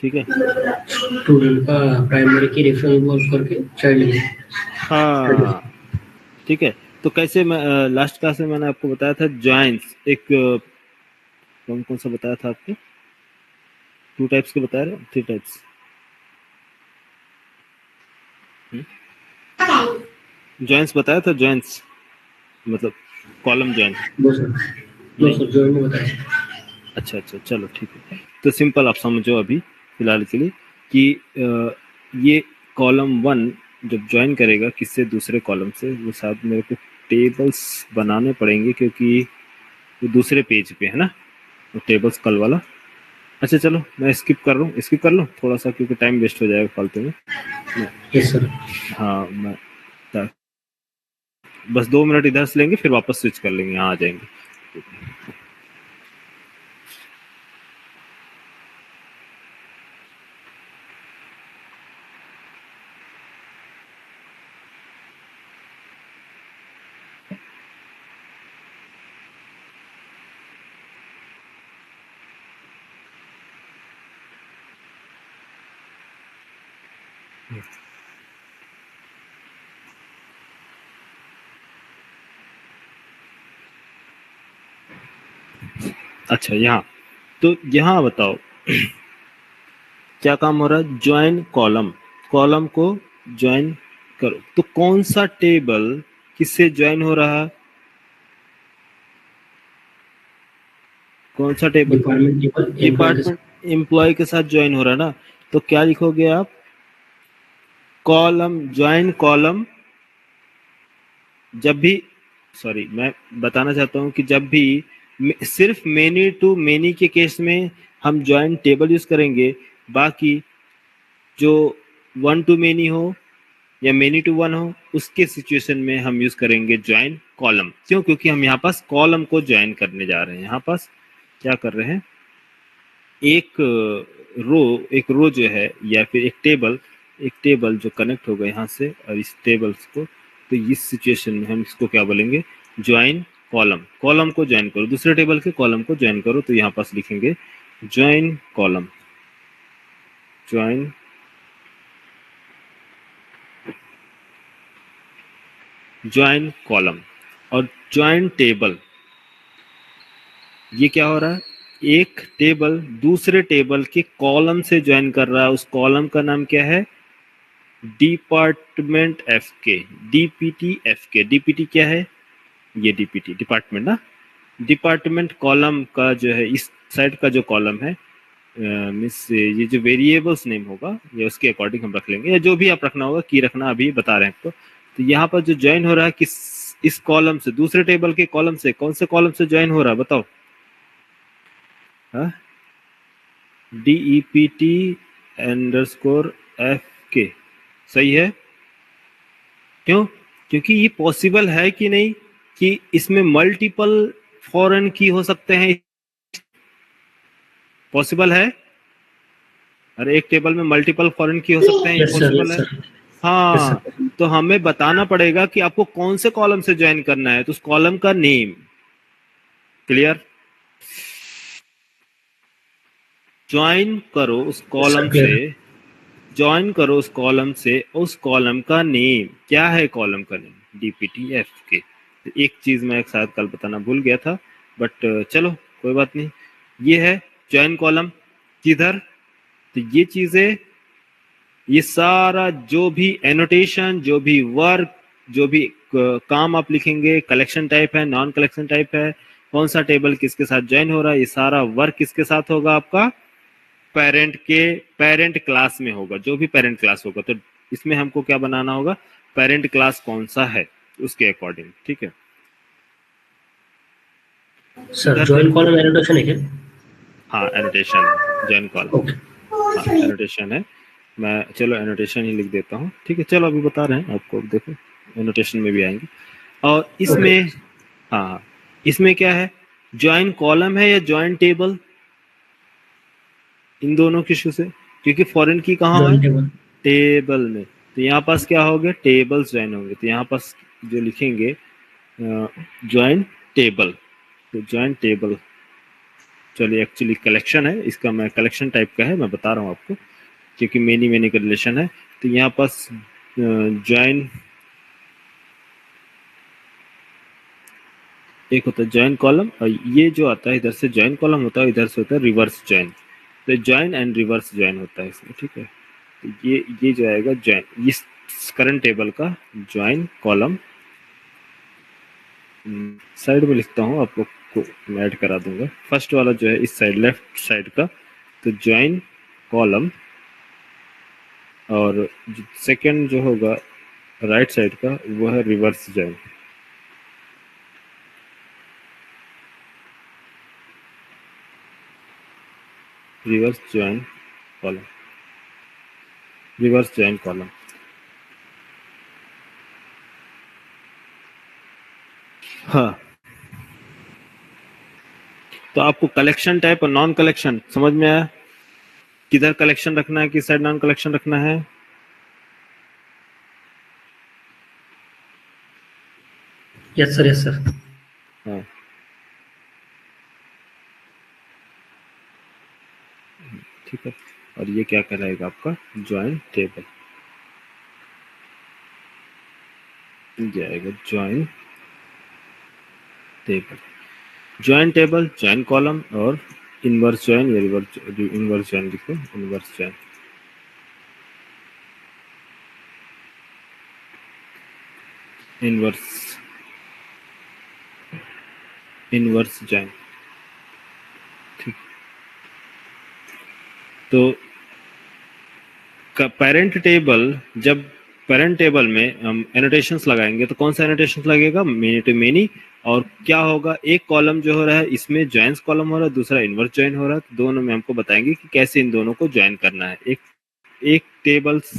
ठीक है, स्टूडेंट का प्राइमरी की रेफरेंस बोल करके चाइल्ड में। हाँ ठीक है। तो कैसे, मैं लास्ट क्लास में मैंने आपको बताया था जॉइंस, एक कौन कौन सा बताया था आपको, 2 टाइप्स के बता रहे हो, 3 टाइप्स। जॉइंस बताया था, जॉइंस मतलब कॉलम जॉइन। दो सर जो मैंने बताया। अच्छा अच्छा, चलो ठीक है। तो सिंपल आप समझो अभी फिलहाल के लिए कि ये कॉलम 1 जब ज्वाइन करेगा किससे, दूसरे कॉलम से, वो साथ मेरे को टेबल्स बनाने पड़ेंगे क्योंकि वो दूसरे पेज पे है ना, वो टेबल्स कल वाला। अच्छा चलो मैं स्किप कर लूँ थोड़ा सा, क्योंकि टाइम वेस्ट हो जाएगा फालतू में। Yes sir. हाँ मैं बस 2 मिनट इधर से लेंगे, फिर वापस स्विच कर लेंगे, यहाँ आ जाएंगे। अच्छा यहाँ, तो यहाँ बताओ क्या काम हो रहा है, ज्वाइन कॉलम, कॉलम को ज्वाइन करो। तो कौन सा टेबल किससे ज्वाइन हो रहा है, कौन सा टेबल, डिपार्टमेंट एम्प्लॉय के साथ ज्वाइन हो रहा है ना। तो क्या लिखोगे आप, कॉलम, ज्वाइन कॉलम। जब भी, सॉरी मैं बताना चाहता हूँ कि जब भी सिर्फ मेनी टू मेनी के केस में हम ज्वाइन टेबल यूज करेंगे, बाकी जो 1 to मेनी हो या मेनी टू 1 हो, उसके सिचुएशन में हम यूज करेंगे ज्वाइन कॉलम। क्यों, क्योंकि हम यहाँ पास कॉलम को ज्वाइन करने जा रहे हैं। यहाँ पास क्या कर रहे हैं, एक रो जो है या फिर एक टेबल जो कनेक्ट होगा यहाँ से और इस टेबल्स को, तो इस सिचुएशन में हम इसको क्या बोलेंगे, ज्वाइन कॉलम। कॉलम को ज्वाइन करो, दूसरे टेबल के कॉलम को ज्वाइन करो। तो यहाँ पास लिखेंगे ज्वाइन कॉलम, ज्वाइन कॉलम और ज्वाइन टेबल। ये क्या हो रहा है, एक टेबल दूसरे टेबल के कॉलम से ज्वाइन कर रहा है, उस कॉलम का नाम क्या है, डिपार्टमेंट एफ के, डीपीटी एफ के। डीपीटी क्या है, ये डीपीटी डिपार्टमेंट ना, डिपार्टमेंट कॉलम का जो है इस साइड का जो कॉलम है, मिस ये जो वेरिएबल्स नेम होगा या उसके अकॉर्डिंग हम रख लेंगे, या जो भी आप रखना होगा, की रखना अभी बता रहे हैं आपको। तो यहाँ पर जो ज्वाइन हो रहा है किस, इस कॉलम से, दूसरे टेबल के कॉलम से, कौन से कॉलम से ज्वाइन हो रहा है बताओ, DEPT अंडरस्कोर FK, सही है। क्यों, क्योंकि ये पॉसिबल है कि नहीं कि इसमें मल्टीपल फॉरेन की हो सकते हैं, पॉसिबल है, अरे एक टेबल में मल्टीपल फॉरेन की हो सकते हैं, ये पॉसिबल है। हाँ, तो हमें बताना पड़ेगा कि आपको कौन से कॉलम से ज्वाइन करना है, तो उस कॉलम का नेम, क्लियर, ज्वाइन करो उस कॉलम से, ज्वाइन करो उस कॉलम से, उस कॉलम का नेम क्या है, कॉलम का नेम DPT FK। तो एक चीज मैं एक साथ कल बताना भूल गया था, बट चलो कोई बात नहीं, ये है ज्वाइन कॉलम किधर। तो ये चीजें, ये सारा जो भी एनोटेशन, जो भी वर्क, जो भी काम आप लिखेंगे, कलेक्शन टाइप है, नॉन कलेक्शन टाइप है, कौन सा टेबल किसके साथ ज्वाइन हो रहा है, ये सारा वर्क किसके साथ होगा, आपका पेरेंट क्लास में होगा, जो भी पेरेंट क्लास होगा। तो इसमें हमको क्या बनाना होगा, पेरेंट क्लास कौन सा है उसके अकॉर्डिंग, ठीक है। सर इधर जॉइन देखो, कॉलम एनोटेशन है क्या? हाँ एनोटेशन है, जॉइन कॉलम, ओके। हाँ एनोटेशन है। मैं चलो एनोटेशन ही लिख देता हूँ, ठीक है। चलो अभी बता रहे हैं आपको, अब देखो एनोटेशन में भी आएंगे। और ओके इसमें हाँ हाँ, इसमें क्या है, ज्वाइन कॉलम है या ज्वाइन टेबल, इन दोनों के इशू से, क्योंकि फॉरेन की कहाँ है, जॉइन टेबल। टेबल में। तो यहाँ पास क्या हो गया, टेबल्स ज्वाइन होंगे, तो यहाँ पास जो लिखेंगे ज्वाइन टेबल, तो ज्वाइन टेबल। चलिए एक्चुअली कलेक्शन है इसका, मैं कलेक्शन टाइप का है, मैं बता रहा हूँ आपको, क्योंकि मेनी मेनी का रिलेशन है। तो यहाँ पास ज्वाइन, एक होता है ज्वाइन कॉलम, और ये जो आता है इधर से ज्वाइन कॉलम होता है, इधर से होता है रिवर्स ज्वाइन। तो ज्वाइन एंड रिवर्स ज्वाइन होता है इसमें, ठीक है। तो ये जो आएगा ज्वाइन, इस करंट टेबल का ज्वाइन कॉलम, साइड में लिखता हूँ आपको को ऐड करा दूंगा। फर्स्ट वाला जो है इस साइड लेफ्ट साइड का, तो ज्वाइन कॉलम, और सेकंड जो होगा राइट साइड का वो है reverse join. Reverse join column, reverse join column. हाँ, तो आपको कलेक्शन टाइप और नॉन कलेक्शन समझ में आया, किधर कलेक्शन रखना है, किस साइड नॉन कलेक्शन रखना है। Yes sir, yes sir. हाँ ठीक है। और ये क्या कहलाएगा आपका ज्वाइन टेबल, जाएगा join table. Join table, join column, और इनवर्स ज्वाइन या रिवर्स, इनवर्स ज्वाइन लिखो, inverse join, inverse, inverse join, ठीक। तो पेरेंट टेबल, जब पेरेंट टेबल में हम एनोटेशंस लगाएंगे तो कौन सा एनोटेशंस लगेगा, मेनी टू मेनी। और क्या होगा, एक कॉलम जो हो रहा है इसमें ज्वाइंस कॉलम हो रहा है, दूसरा इनवर्स ज्वाइन हो रहा है, तो दोनों में हमको बताएंगे कि कैसे इन दोनों को ज्वाइन करना है। एक टेबल्स,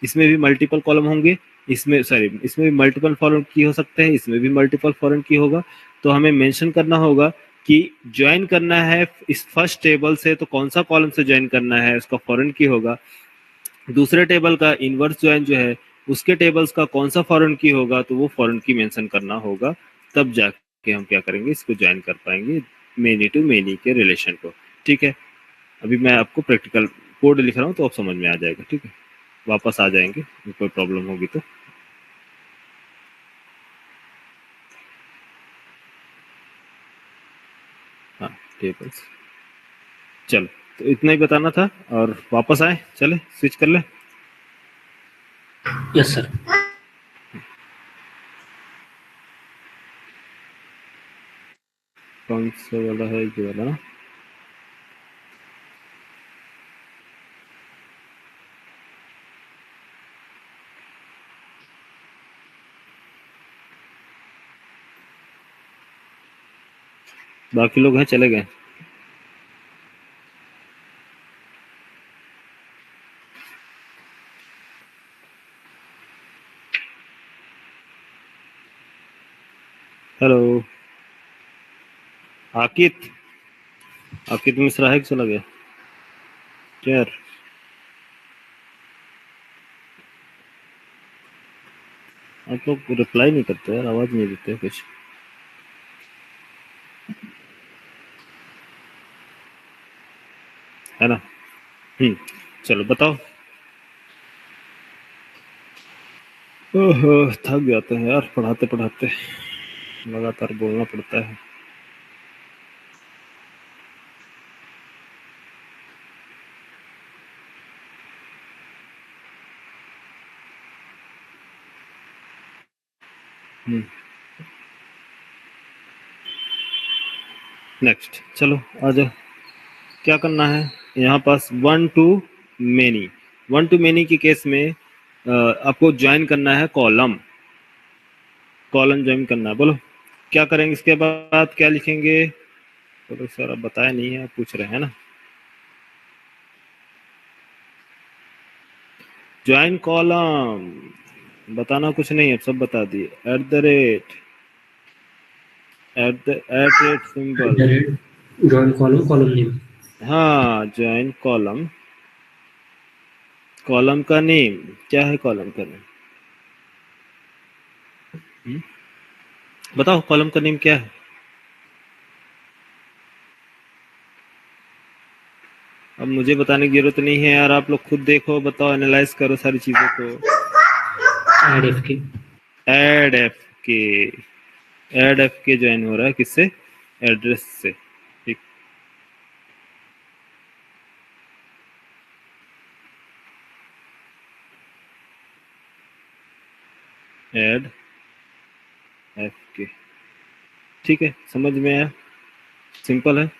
इसमें भी मल्टीपल कॉलम होंगे, इसमें सॉरी इसमें भी मल्टीपल फॉरेन की हो सकते हैं, इसमें भी मल्टीपल फॉरेन की होगा। तो हमें मेंशन करना होगा कि ज्वाइन करना है इस फर्स्ट टेबल से, तो कौन सा कॉलम से ज्वाइन करना है, उसका फॉरेन की होगा। दूसरे टेबल का इनवर्स ज्वाइन जो है उसके टेबल्स का कौन सा फॉरेन की होगा, तो वो फॉरेन की मेंशन करना होगा, तब जाके हम क्या करेंगे, इसको ज्वाइन कर पाएंगे मेनी टू मेनी के रिलेशन को, ठीक है। अभी मैं आपको प्रैक्टिकल कोड लिख रहा हूँ तो आप समझ में आ जाएगा, ठीक है। वापस आ जाएंगे कोई प्रॉब्लम होगी तो। हाँ टेबल्स, चलो तो इतना ही बताना था, और वापस आए, चले स्विच कर ले। Yes sir. कौन सा वाला है, ये वाला ना। बाकी लोग हैं चले गए। हेलो आकित, आकित मिश्रा है कि चला गया क्या यार। आप लोग रिप्लाई नहीं करते यार, आवाज नहीं देते कुछ, है ना। चलो बताओ। ओहो थक जाते हैं यार पढ़ाते पढ़ाते, लगातार बोलना पड़ता है। हम्म नेक्स्ट, चलो आ जाओ। क्या करना है यहाँ पास, 1 to many। 1 to many के केस में आपको ज्वाइन करना है कॉलम ज्वाइन करना है। बोलो क्या करेंगे इसके बाद, क्या लिखेंगे? बोलो सर अब बताया नहीं है, पूछ रहे हैं ना। ज्वाइन कॉलम बताना कुछ नहीं है, सब बता दिए। @ Symbol, join column, column name. हाँ ज्वाइन कॉलम का नेम क्या है? कॉलम का नेम बताओ, कॉलम का नेम क्या है? अब मुझे बताने की जरूरत नहीं है यार, आप लोग खुद देखो, बताओ, एनालाइज करो सारी चीजों को। ऐड एफ के ज्वाइन हो रहा है किससे? एड्रेस से, ठीक। ऐड एफ के, ठीक है, समझ में आया? सिंपल है,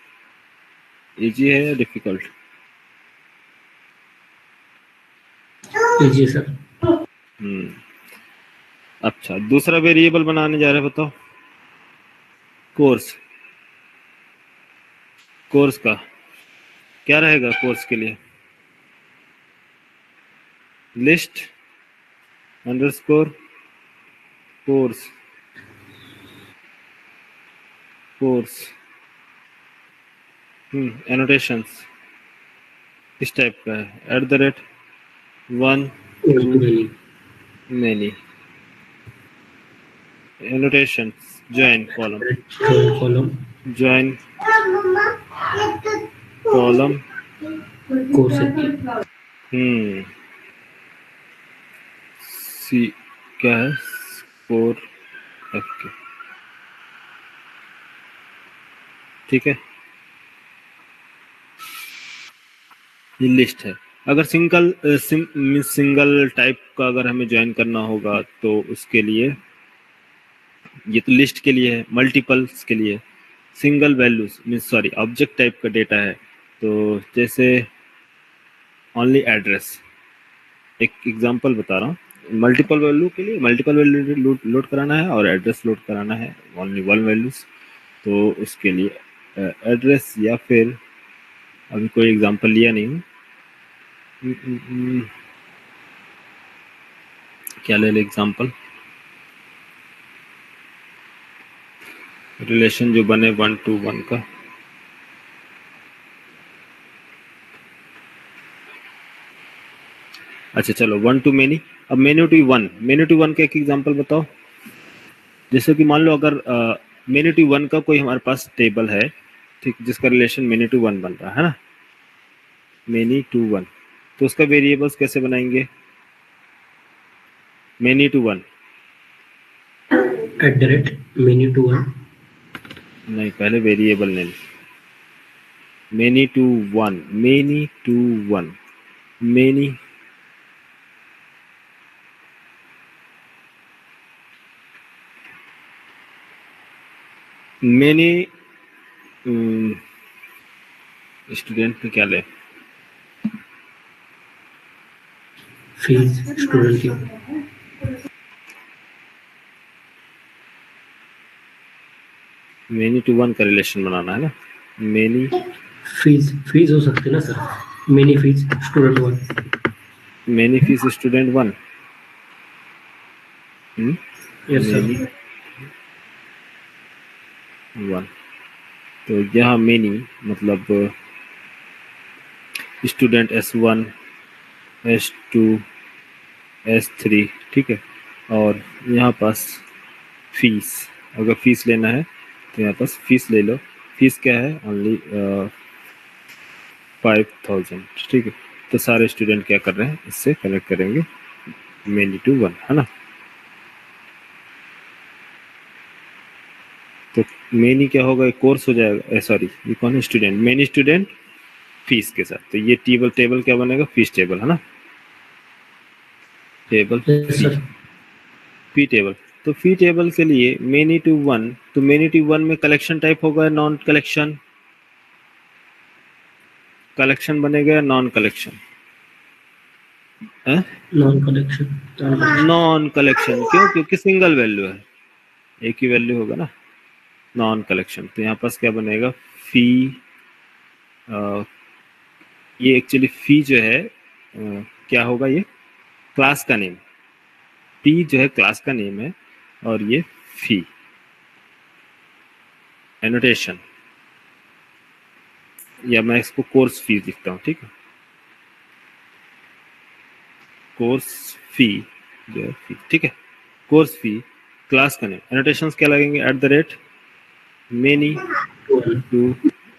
इजी है या डिफिकल्ट? Easy sir. अच्छा, दूसरा वेरिएबल बनाने जा रहे हैं, बताओ। कोर्स का क्या रहेगा? कोर्स के लिए लिस्ट अंडरस्कोर कोर्स एनोटेशंस इस टाइप का है। @1 to many annotations, join column course C क्या है? स्कोर एफ के, ठीक है, ये लिस्ट है। अगर सिंगल टाइप का अगर हमें ज्वाइन करना होगा तो उसके लिए, ये तो लिस्ट के लिए है, मल्टीपल्स के लिए single values means sorry object type का डेटा है, तो जैसे ओनली एड्रेस, एक एग्जांपल बता रहा हूँ। मल्टीपल वैल्यू के लिए मल्टीपल वैल्यू लोड कराना है और एड्रेस लोड कराना है ओनली 1 वैल्यूज, तो उसके लिए एड्रेस, या फिर अभी कोई एग्जांपल लिया नहीं हूँ, क्या ले एग्जांपल? रिलेशन जो बने 1 to 1 का, अच्छा चलो 1 to many। अब many to 1 का एक एग्जांपल बताओ। जैसे कि मान लो अगर many to 1 का कोई हमारे पास टेबल है, ठीक, जिसका रिलेशन many to 1 बन रहा है ना, many to 1, तो उसका वेरिएबल्स कैसे बनाएंगे? many to 1 @many to 1 नहीं, पहले variable name many to 1 many student में क्या ले? फीस स्टूडेंट की many to 1 का रिलेशन बनाना है ना, many फीस हो सकती है ना sir, many fees student 1 yes sir. many 1, तो यहाँ many मतलब स्टूडेंट S1 S2 S3, ठीक है, और यहाँ पास फीस, अगर फीस लेना है तो यहाँ पास फीस ले लो। फीस क्या है? ओनली 5000, ठीक है। तो सारे स्टूडेंट क्या कर रहे हैं, इससे कनेक्ट करेंगे many to 1, है ना। तो many क्या होगा, एक कोर्स हो जाएगा, सॉरी ये कौन है? स्टूडेंट, many स्टूडेंट फीस के साथ, तो ये टेबल क्या बनेगा? फीस टेबल, है ना, टेबल यस सर। फी टेबल। तो फी टेबल के लिए मेनी टू वन, तो मेनी टू वन में कलेक्शन टाइप होगा नॉन कलेक्शन, कलेक्शन बनेगा non collection, non collection. Non collection क्यों? क्योंकि सिंगल वैल्यू है, एक ही वैल्यू होगा ना, नॉन कलेक्शन। तो यहाँ पास क्या बनेगा, फी, ये एक्चुअली फी जो है क्या होगा, ये क्लास का नेम, पी जो है क्लास का नेम है, और ये फी एनोटेशन, या मैं इसको कोर्स फी लिखता हूँ, ठीक है, कोर्स फी जो है फी, ठीक है, कोर्स फी क्लास का नेम, एनोटेशंस क्या लगेंगे, at the rate many to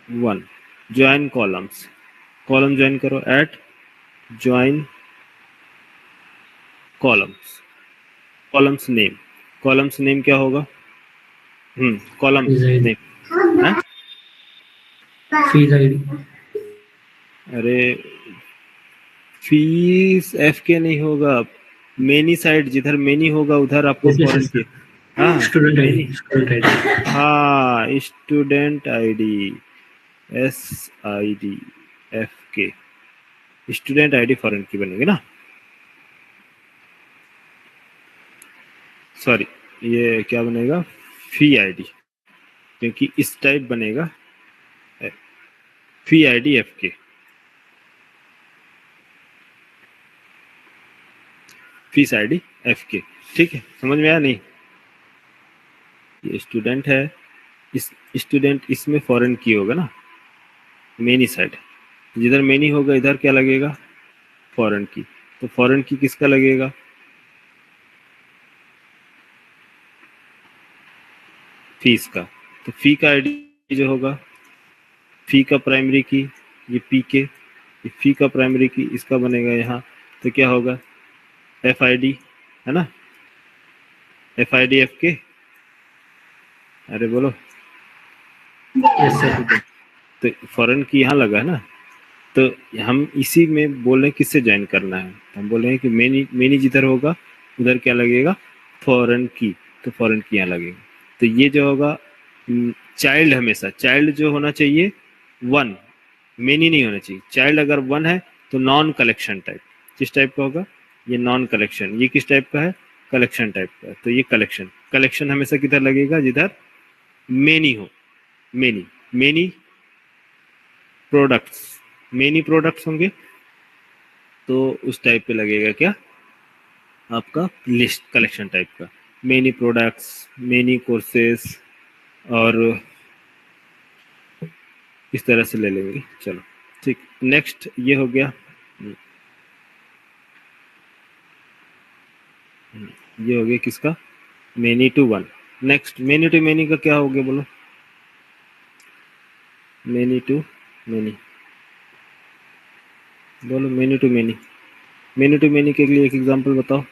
one, join columns, column join करो, at join columns, columns name, columns name क्या होगा, कॉलम नेम, फीस आईडी, अरे फीस एफ के नहीं होगा, मेनी साइड, जिधर मेनी होगा उधर आपको फॉरेन की, हाँ स्टूडेंट आईडी, स्टूडेंट आईडी, हाँ student ID, SID FK, student ID foreign की बनेगी ना, सॉरी ये क्या बनेगा, फी आईडी, क्योंकि इस टाइप बनेगा fee ID FK, fees ID FK, ठीक है, समझ में आया नहीं, ये स्टूडेंट है, इस स्टूडेंट इसमें फॉरेन की होगा ना, मेनी साइड, जिधर मेनी होगा इधर क्या लगेगा, फॉरेन की, तो फॉरेन की किसका लगेगा, फीस का, तो फी का आईडी जो होगा, फी का प्राइमरी की, ये पी के, ये फी का प्राइमरी की, इसका बनेगा यहाँ, तो क्या होगा, FID है ना, FID FK, अरे बोलो, यस सर, तो फॉरेन की यहाँ लगा है ना, तो हम इसी में बोल रहे हैं किससे ज्वाइन करना है, तो हम बोल रहे हैं कि मेनी, मेनी जिधर होगा उधर क्या लगेगा, फॉरेन की, तो फॉरेन की यहाँ लगेगा, तो ये जो होगा चाइल्ड, हमेशा चाइल्ड जो होना चाहिए वन, मेनी नहीं होना चाहिए, चाइल्ड अगर वन है तो नॉन कलेक्शन टाइप, किस टाइप का होगा, ये नॉन कलेक्शन, ये किस टाइप का है, कलेक्शन टाइप का, तो ये कलेक्शन, कलेक्शन हमेशा किधर लगेगा, जिधर मेनी हो, many, many products, many products होंगे तो उस टाइप पे लगेगा क्या, आपका लिस्ट, कलेक्शन टाइप का, मेनी प्रोडक्ट्स, मेनी कोर्सेस, और इस तरह से ले लेंगे, चलो ठीक, नेक्स्ट ये हो गया, ये हो गया किसका, many to one, next many to many का क्या हो गया, बोलो, मेनी टू मेनी, बोलो many to many, many to many के लिए एक एग्जांपल बताओ,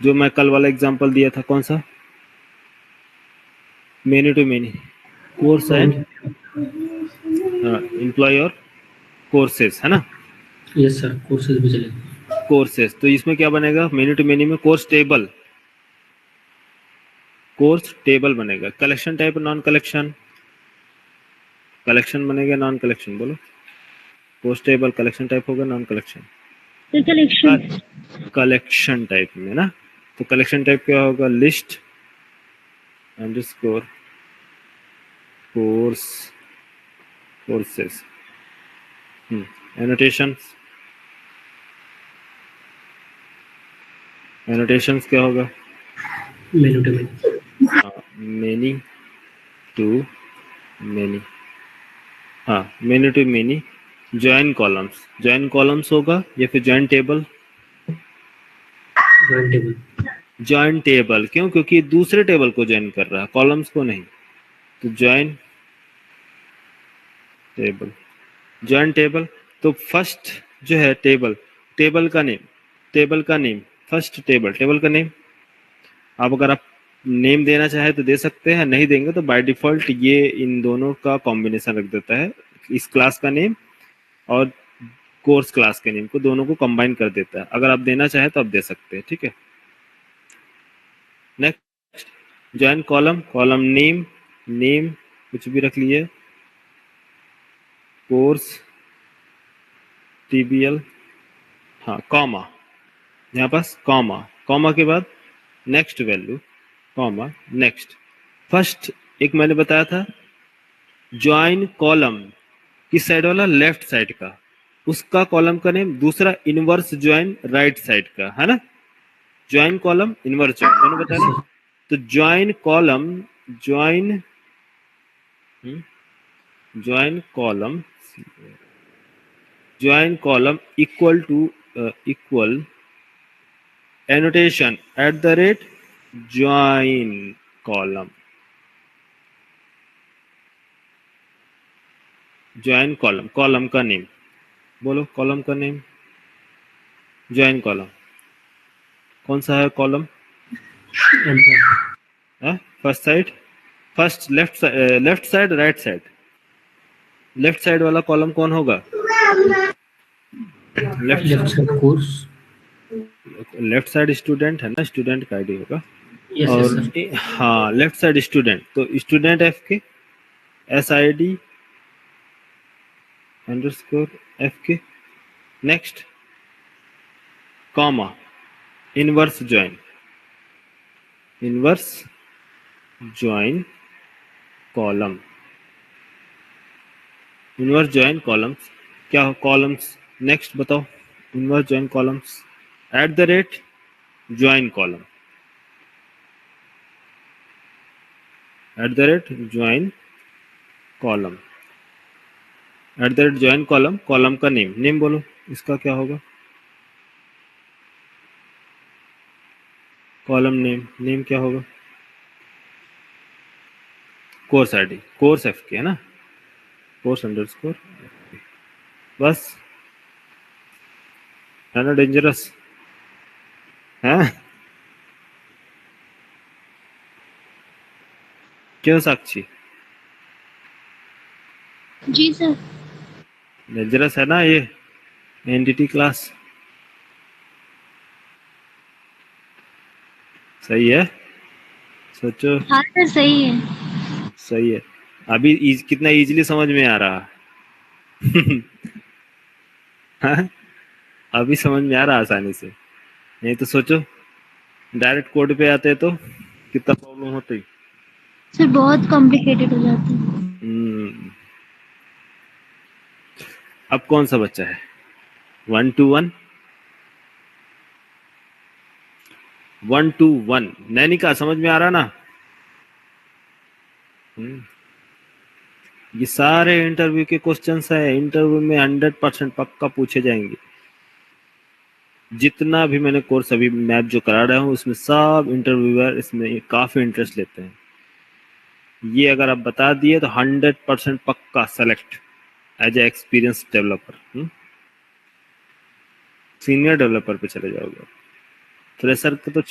जो मैं कल वाला एग्जांपल दिया था, कौन सा, many to many, course and employ और कोर्सेस है ना, यस सर, कोर्सेज भी चलेगा, कोर्सेस, तो इसमें क्या बनेगा, मेनी टू मेनी में कोर्स टेबल, कोर्स टेबल बनेगा, collection type non collection, collection बनेगा नॉन कलेक्शन, बोलो, कोर्स टेबल कलेक्शन टाइप होगा non collection, collection, collection type में ना, तो कलेक्शन टाइप क्या होगा, list underscore course courses, annotations, annotations क्या होगा, many to many, many to many, हाँ many to many, join columns, join columns होगा या फिर join table, join table, join table क्यों, क्योंकि दूसरे टेबल को ज्वाइन कर रहा है, कॉलम्स को नहीं, तो ज्वाइन टेबल, ज्वाइन टेबल, तो फर्स्ट जो है टेबल, टेबल का नेम, टेबल का नेम, फर्स्ट टेबल, टेबल का नेम, आप अगर आप नेम देना चाहे तो दे सकते हैं, नहीं देंगे तो बाय डिफॉल्ट ये इन दोनों का कॉम्बिनेशन रख देता है, इस क्लास का नेम और कोर्स क्लास के नेम को, दोनों को कंबाइन कर देता है, अगर आप देना चाहे तो आप दे सकते हैं, ठीक है, next join column, column name, name कुछ भी रख लिए, कोर्स, टीबीएल, हाँ कॉमा, यहाँ पास कॉमा, कॉमा के बाद next value, comma next. First एक मैंने बताया था ज्वाइन कॉलम किस साइड वाला, लेफ्ट साइड का, उसका कॉलम का नेम, दूसरा इनवर्स ज्वाइन राइट साइड का, है ना, ज्वाइन कॉलम इनवर्स ज्वाइन दोनों बताया ना। तो join column, join join column, join column equal to equal annotation at the rate join column, join column, column का नेम बोलो, कॉलम का नेम, ज्वाइन कॉलम कौन सा है column, first side, first left side right side, left side वाला column कौन होगा, left side course, left side student है ना, स्टूडेंट का आईडी होगा। यस और सर, हाँ लेफ्ट साइड स्टूडेंट, तो स्टूडेंट एफ के SID underscore FK, next comma inverse join, inverse join column, inverse join columns क्या हो, कॉलम्स नेक्स्ट बताओ, inverse join columns eight the rate join column, eight the rate join column, eight the rate join column, column का name, name बोलो इसका क्या होगा, column name, name क्या होगा, कोर्स आईडी, कोर्स FK है ना, कोर्स अंडरस्कोर FK, बस है ना, डेंजरस है क्यों साक्षी, जी सर। डेंजरस है ना ये एनटीटी क्लास, सही है, सोचो हाँ सर सही है। सही है। अभी कितना इजीली समझ में आ रहा हाँ? अभी समझ में आ रहा आसानी से, नहीं तो सोचो डायरेक्ट कोड पे आते तो कितना प्रॉब्लम होती। सर बहुत कॉम्प्लिकेटेड हो जाता है। अब कौन सा बच्चा है 1 to 1, 1 to 1 नैनिका समझ में आ रहा ना, ये सारे इंटरव्यू के क्वेश्चंस है, इंटरव्यू में 100% पक्का पूछे जाएंगे। जितना भी मैंने कोर्स अभी मैप जो करा रहा हूँ उसमें सब इंटरव्यूअर इसमें काफी इंटरेस्ट लेते हैं। ये अगर आप बता दिए तो 100% पक्का select as a experience developer, senior developer पे चले जाओगे। फ्रेशर को तो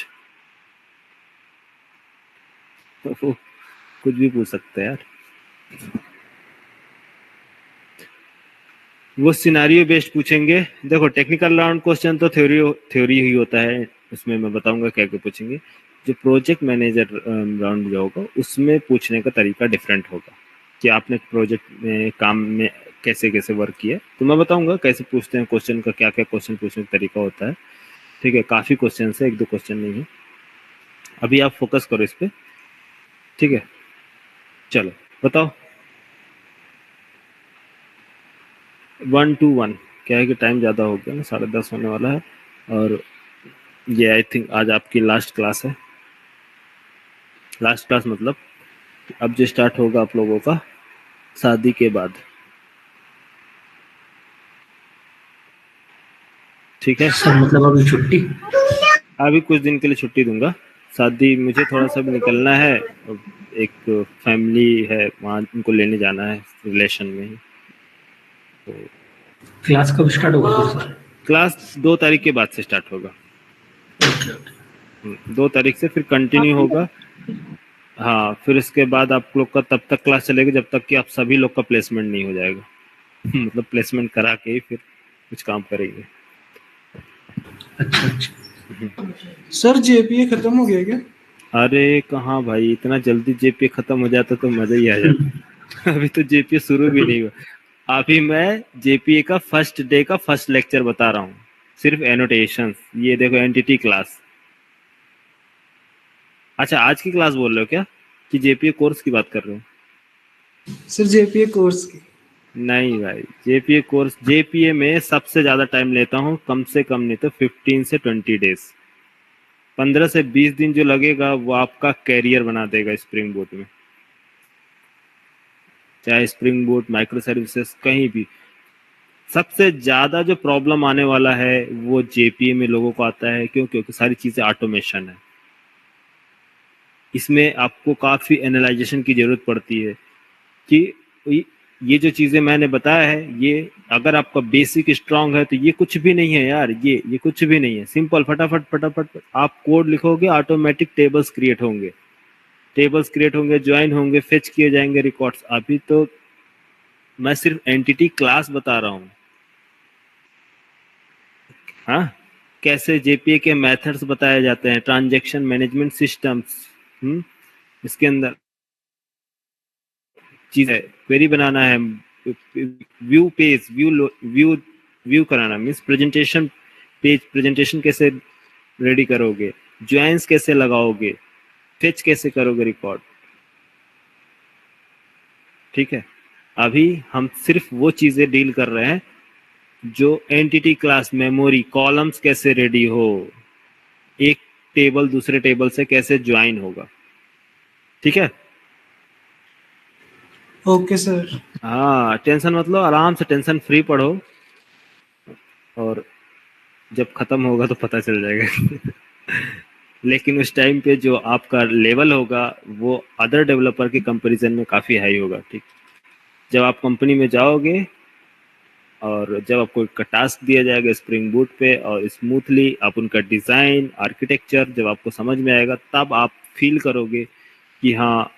वो कुछ भी पूछ सकते हैं यार, वो सिनारियो बेस्ड पूछेंगे। देखो टेक्निकल राउंड क्वेश्चन तो थ्योरी ही होता है, उसमें मैं बताऊंगा क्या क्या पूछेंगे। जो प्रोजेक्ट मैनेजर राउंड जो होगा उसमें पूछने का तरीका डिफरेंट होगा कि आपने प्रोजेक्ट में काम में कैसे कैसे वर्क किया, तो मैं बताऊंगा कैसे पूछते हैं क्वेश्चन का, क्या क्या क्वेश्चन पूछने का तरीका होता है। ठीक है, काफी क्वेश्चन है, 1-2 क्वेश्चन नहीं है। अभी आप फोकस करो इस पे, ठीक है। चलो बताओ 1 to 1 क्या है कि टाइम ज़्यादा हो गया ना, 10:30 होने वाला है, और ये आई थिंक आज आपकी लास्ट क्लास है। लास्ट क्लास मतलब अब जो स्टार्ट होगा आप लोगों का शादी के बाद, ठीक है। सर मतलब अभी छुट्टी, अभी कुछ दिन के लिए छुट्टी दूंगा, शादी मुझे थोड़ा सा भी निकलना है, एक फैमिली है वहाँ उनको लेने जाना है रिलेशन में ही। तो क्लास कब स्टार्ट होगा फिर सर? क्लास 2 तारीख के बाद से स्टार्ट होगा, 2 तारीख से फिर कंटिन्यू होगा। हाँ, फिर इसके बाद आप लोग का तब तक क्लास चलेगी जब तक कि आप सभी लोग का प्लेसमेंट नहीं हो जाएगा मतलब प्लेसमेंट करा के ही फिर कुछ काम करेंगे। अच्छा अच्छा। सर JPA खत्म हो गया क्या? अरे कहाँ भाई, इतना जल्दी जेपीए खत्म हो जाता तो मजा ही आ जाता। अभी तो जेपीए शुरू भी नहीं हुआ। अभी मैं जेपीए का फर्स्ट डे का फर्स्ट लेक्चर बता रहा हूँ, सिर्फ एनोटेशंस। ये देखो एंटिटी क्लास। अच्छा आज की क्लास बोल रहे हो क्या, कि जेपीए कोर्स की बात कर रहे हो? सर जेपीए कोर्स की। नहीं भाई, जेपीए कोर्स, जेपीए में सबसे ज्यादा टाइम लेता हूँ, कम से कम नहीं तो 15 से 20 डेज। 15 से 20 दिन जो लगेगा वो आपका कैरियर बना देगा स्प्रिंग बूट में, चाहे स्प्रिंग बूट, माइक्रो सर्विसेज, कहीं भी। सबसे ज्यादा जो प्रॉब्लम आने वाला है वो जेपीए में लोगों को आता है, क्यों? क्योंकि सारी चीजें ऑटोमेशन है। इसमें आपको काफी एनालाइजेशन की जरूरत पड़ती है कि ये जो चीजें मैंने बताया है, ये अगर आपका बेसिक स्ट्रांग है तो ये कुछ भी नहीं है यार, ये कुछ भी नहीं है। सिंपल, फटाफट फटाफट आप कोड लिखोगे, ऑटोमेटिक टेबल्स क्रिएट होंगे, ज्वाइन होंगे, फेच किए जाएंगे रिकॉर्ड्स। अभी तो मैं सिर्फ एंटिटी क्लास बता रहा हूँ। हाँ, कैसे जेपीए के मेथड्स बताए जाते हैं, ट्रांजैक्शन मैनेजमेंट सिस्टम्स, इसके अंदर चीज है, क्वेरी बनाना है, व्यू पेज, व्यू कराना, मीन्स प्रेजेंटेशन पेज, प्रेजेंटेशन कैसे रेडी करोगे, ज्वाइंस कैसे लगाओगे, फेच कैसे करोगे रिकॉर्ड। ठीक है, अभी हम सिर्फ वो चीजें डील कर रहे हैं जो एंटिटी क्लास, मेमोरी, कॉलम्स कैसे रेडी हो, एक टेबल दूसरे टेबल से कैसे ज्वाइन होगा। ठीक है, ओके सर। हाँ, टेंशन मत लो, आराम से टेंशन फ्री पढ़ो, और जब खत्म होगा तो पता चल जाएगा। लेकिन उस टाइम पे जो आपका लेवल होगा वो अदर डेवलपर के कंपैरिजन में काफ़ी हाई होगा। ठीक, जब आप कंपनी में जाओगे और जब आपको एक टास्क दिया जाएगा स्प्रिंग बूट पे, और स्मूथली आप उनका डिज़ाइन, आर्किटेक्चर जब आपको समझ में आएगा, तब आप फील करोगे कि हाँ,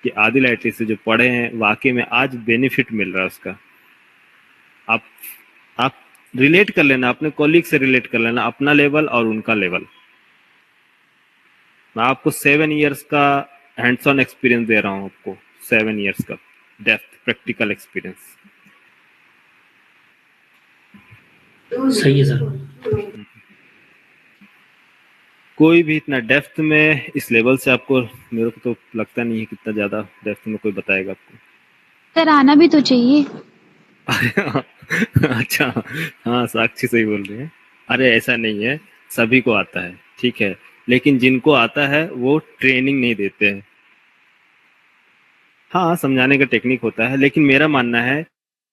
कि आदिल आईटी से जो पढ़े हैं वाकई में आज बेनिफिट मिल रहा है उसका। आप रिलेट कर लेना, अपने कॉलीग से रिलेट कर लेना, अपना लेवल और उनका लेवल। मैं आपको 7 इयर्स का हैंड्स ऑन एक्सपीरियंस दे रहा हूँ, आपको 7 इयर्स का डेप्थ प्रैक्टिकल एक्सपीरियंस। सही है सर। कोई भी इतना डेप्थ में इस लेवल से आपको, मेरे को तो लगता नहीं है कितना ज्यादा डेप्थ में कोई बताएगा आपको। सर आना भी तो चाहिए। अच्छा, हाँ साक्षी सही बोल रही है। अरे ऐसा नहीं है, सभी को आता है, ठीक है, लेकिन जिनको आता है वो ट्रेनिंग नहीं देते हैं। हाँ, समझाने का टेक्निक होता है, लेकिन मेरा मानना है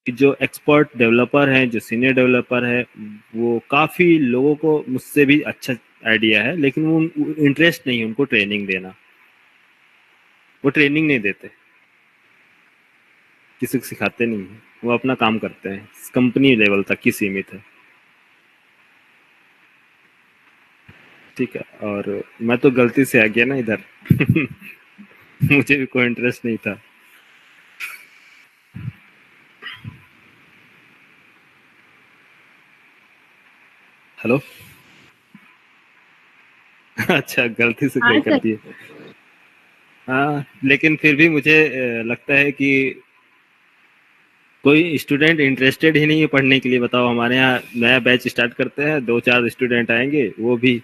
कि जो एक्सपर्ट डेवलपर हैं, जो सीनियर डेवलपर है, वो काफ़ी लोगों को मुझसे भी अच्छा आइडिया है, लेकिन वो इंटरेस्ट नहीं है उनको ट्रेनिंग देना, वो ट्रेनिंग नहीं देते, किसी को सिखाते नहीं है, वो अपना काम करते हैं, कंपनी लेवल तक ही सीमित है। ठीक है, और मैं तो गलती से आ गया ना इधर। मुझे भी कोई इंटरेस्ट नहीं था। हेलो। अच्छा, गलती से क्या कर दिए? हाँ, लेकिन फिर भी मुझे लगता है कि कोई स्टूडेंट इंटरेस्टेड ही नहीं है पढ़ने के लिए। बताओ, हमारे यहाँ नया बैच स्टार्ट करते हैं, 2-4 स्टूडेंट आएंगे, वो भी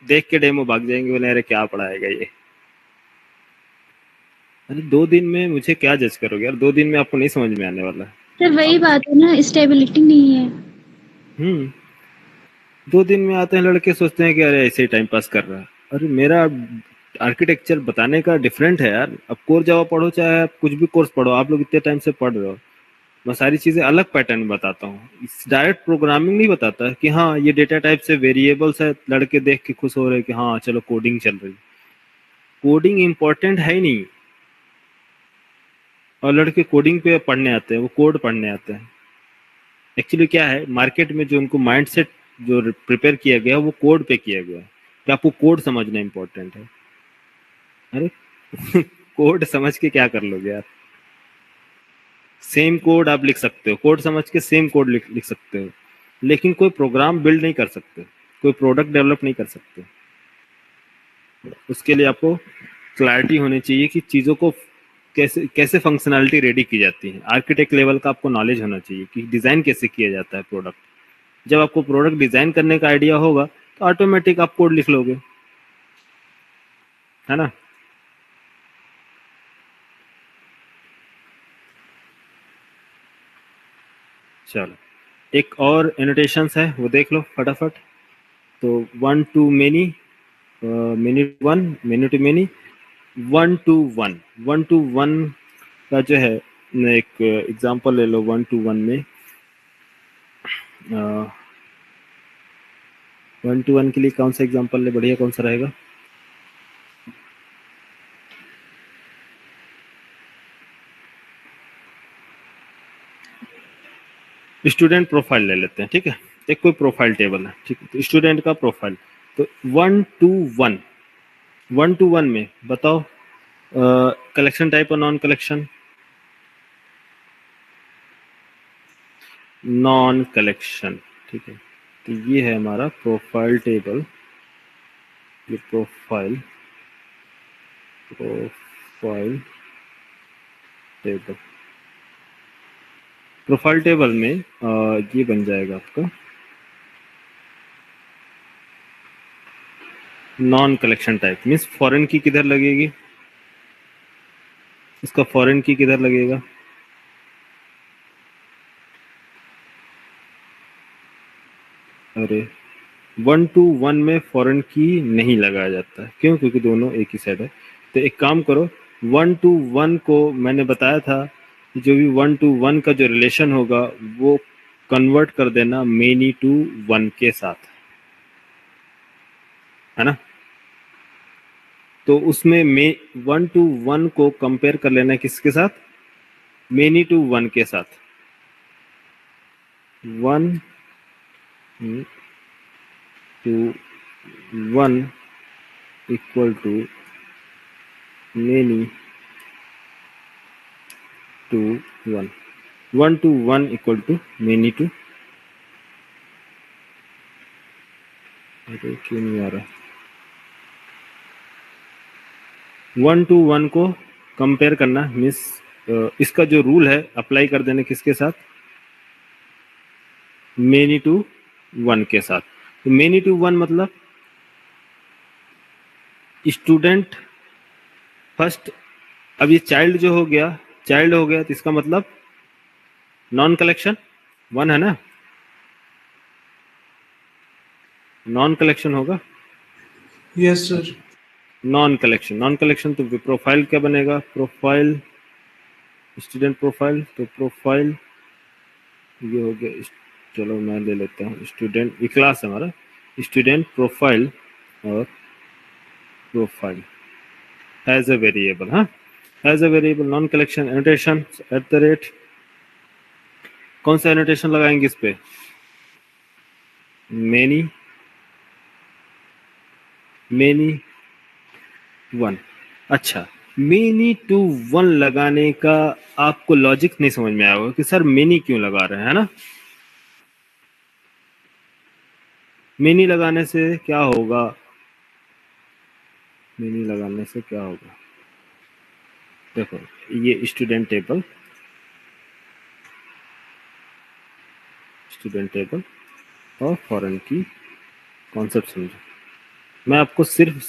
देख के डेमो भाग जाएंगे, बोले अरे क्या पढ़ाएगा ये। अरे 2 दिन में मुझे क्या जज करोगे यार, 2 दिन में आपको नहीं समझ में आने वाला है। सर वही बात है ना, स्टेबिलिटी नहीं है। 2 दिन में आते हैं लड़के, सोचते हैं कि अरे ऐसे ही टाइम पास कर रहा है। अरे मेरा आर्किटेक्चर बताने का डिफरेंट है यार। अब कोर जावा पढ़ो, चाहे आप कुछ भी कोर्स पढ़ो, आप लोग इतने टाइम से पढ़ रहे हो, मैं सारी चीजें अलग पैटर्न में बताता हूँ। डायरेक्ट प्रोग्रामिंग नहीं बताता कि हाँ ये डेटा टाइप से वेरिएबल्स है, लड़के देख के खुश हो रहे हैं कि हाँ चलो कोडिंग चल रही। कोडिंग इम्पोर्टेंट है ही नहीं, और लड़के कोडिंग पे पढ़ने आते हैं, वो कोड पढ़ने आते हैं। एक्चुअली क्या है, मार्केट में जो उनको माइंडसेट जो प्रिपेयर किया गया वो कोड पे किया गया है कि आपको कोड समझना इम्पोर्टेंट है। अरे कोड समझ के क्या कर लोगे यार? सेम कोड आप लिख सकते हो, कोड समझ के सेम कोड लिख सकते हो, लेकिन कोई प्रोग्राम बिल्ड नहीं कर सकते, कोई प्रोडक्ट डेवलप नहीं कर सकते। उसके लिए आपको क्लैरिटी होनी चाहिए कि चीज़ों को कैसे कैसे फंक्शनैलिटी रेडी की जाती है। आर्किटेक्ट लेवल का आपको नॉलेज होना चाहिए कि डिज़ाइन कैसे किया जाता है प्रोडक्ट। जब आपको प्रोडक्ट डिज़ाइन करने का आइडिया होगा तो ऑटोमेटिक आप कोड लिख लोगे, है ना। चलो एक और एनोटेशंस है वो देख लो फटाफट। तो 1 to many, many to 1, many to many, 1 to 1, 1 to 1 का जो है एक एग्जांपल ले लो 1 to 1 में। 1 to 1 के लिए कौन सा एग्जांपल ले, बढ़िया कौन सा रहेगा? स्टूडेंट प्रोफाइल ले लेते हैं, ठीक है। एक कोई प्रोफाइल टेबल है, ठीक है, तो स्टूडेंट का प्रोफाइल। तो 1 to 1, 1 to 1 में बताओ कलेक्शन टाइप और नॉन कलेक्शन। नॉन कलेक्शन, ठीक है। तो ये है हमारा प्रोफाइल टेबल। ये प्रोफाइल टेबल, प्रोफाइल टेबल में ये बन जाएगा आपका non collection type. Means foreign की किधर लगेगी, इसका फॉरेन की किधर लगेगा? अरे 1 to 1 में फॉरेन की नहीं लगाया जाता है, क्यों? क्योंकि दोनों एक ही सेट है। तो एक काम करो, 1 to 1 को मैंने बताया था कि जो भी 1 to 1 का जो रिलेशन होगा वो कन्वर्ट कर देना मेनी टू 1 के साथ, है ना। तो उसमें 1 to 1 को कंपेयर कर लेना किसके साथ? मेनी टू 1 के साथ। 1 to 1 equal to many to 1, 1 to 1 equal to many to, अरे क्यों नहीं आ रहा? 1 to 1 को कंपेयर करना मीन्स इसका जो रूल है अप्लाई कर देना किसके साथ? मेनी टू 1 के साथ। तो मेनी टू 1 मतलब स्टूडेंट फर्स्ट। अब ये चाइल्ड जो हो गया, चाइल्ड हो गया, तो इसका मतलब नॉन कलेक्शन 1 है ना, नॉन कलेक्शन होगा। Yes sir. Non collection, non collection तो प्रोफाइल क्या बनेगा? Profile student profile. तो प्रोफाइल ये हो गया, चलो मैं ले लेता हूँ स्टूडेंट, ये क्लास है हमारा स्टूडेंट प्रोफाइल और प्रोफाइल एज अ वेरिएबल। हाँ, as a variable non collection annotation at the rate. कौन सा एनोटेशन लगाएंगे इस पे? मेनी 1। अच्छा, मेनी टू 1 लगाने का आपको लॉजिक नहीं समझ में आया होगा कि सर मेनी क्यों लगा रहे हैं, है ना। मेनी लगाने से क्या होगा? मेनी लगाने से क्या होगा? देखो ये स्टूडेंट टेबल और फॉरेन की कॉन्सेप्ट समझो। मैं आपको सिर्फ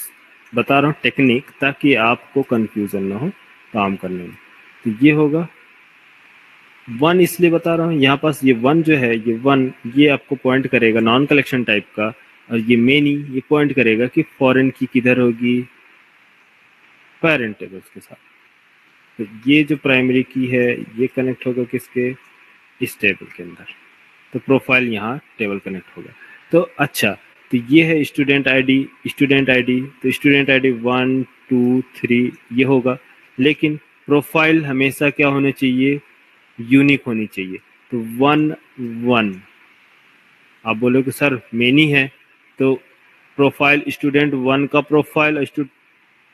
बता रहा हूँ टेक्निक, ताकि आपको कंफ्यूजन ना हो काम करने में। तो ये होगा 1, इसलिए बता रहा हूँ यहाँ पास ये 1 जो है, ये 1 ये आपको पॉइंट करेगा नॉन कलेक्शन टाइप का, और ये मेनी ये पॉइंट करेगा कि फॉरेन की किधर होगी? पेरेंट टेबल्स के साथ। तो ये जो प्राइमरी की है ये कनेक्ट होगा किसके? इस टेबल के अंदर। तो प्रोफाइल यहाँ टेबल कनेक्ट होगा। तो अच्छा, तो ये है स्टूडेंट आईडी। तो स्टूडेंट आईडी 1 2 3 ये होगा, लेकिन प्रोफाइल हमेशा क्या होना चाहिए? यूनिक होनी चाहिए। तो 1 1। आप बोलोगे सर मेनी है, तो प्रोफाइल स्टूडेंट 1 का प्रोफाइल,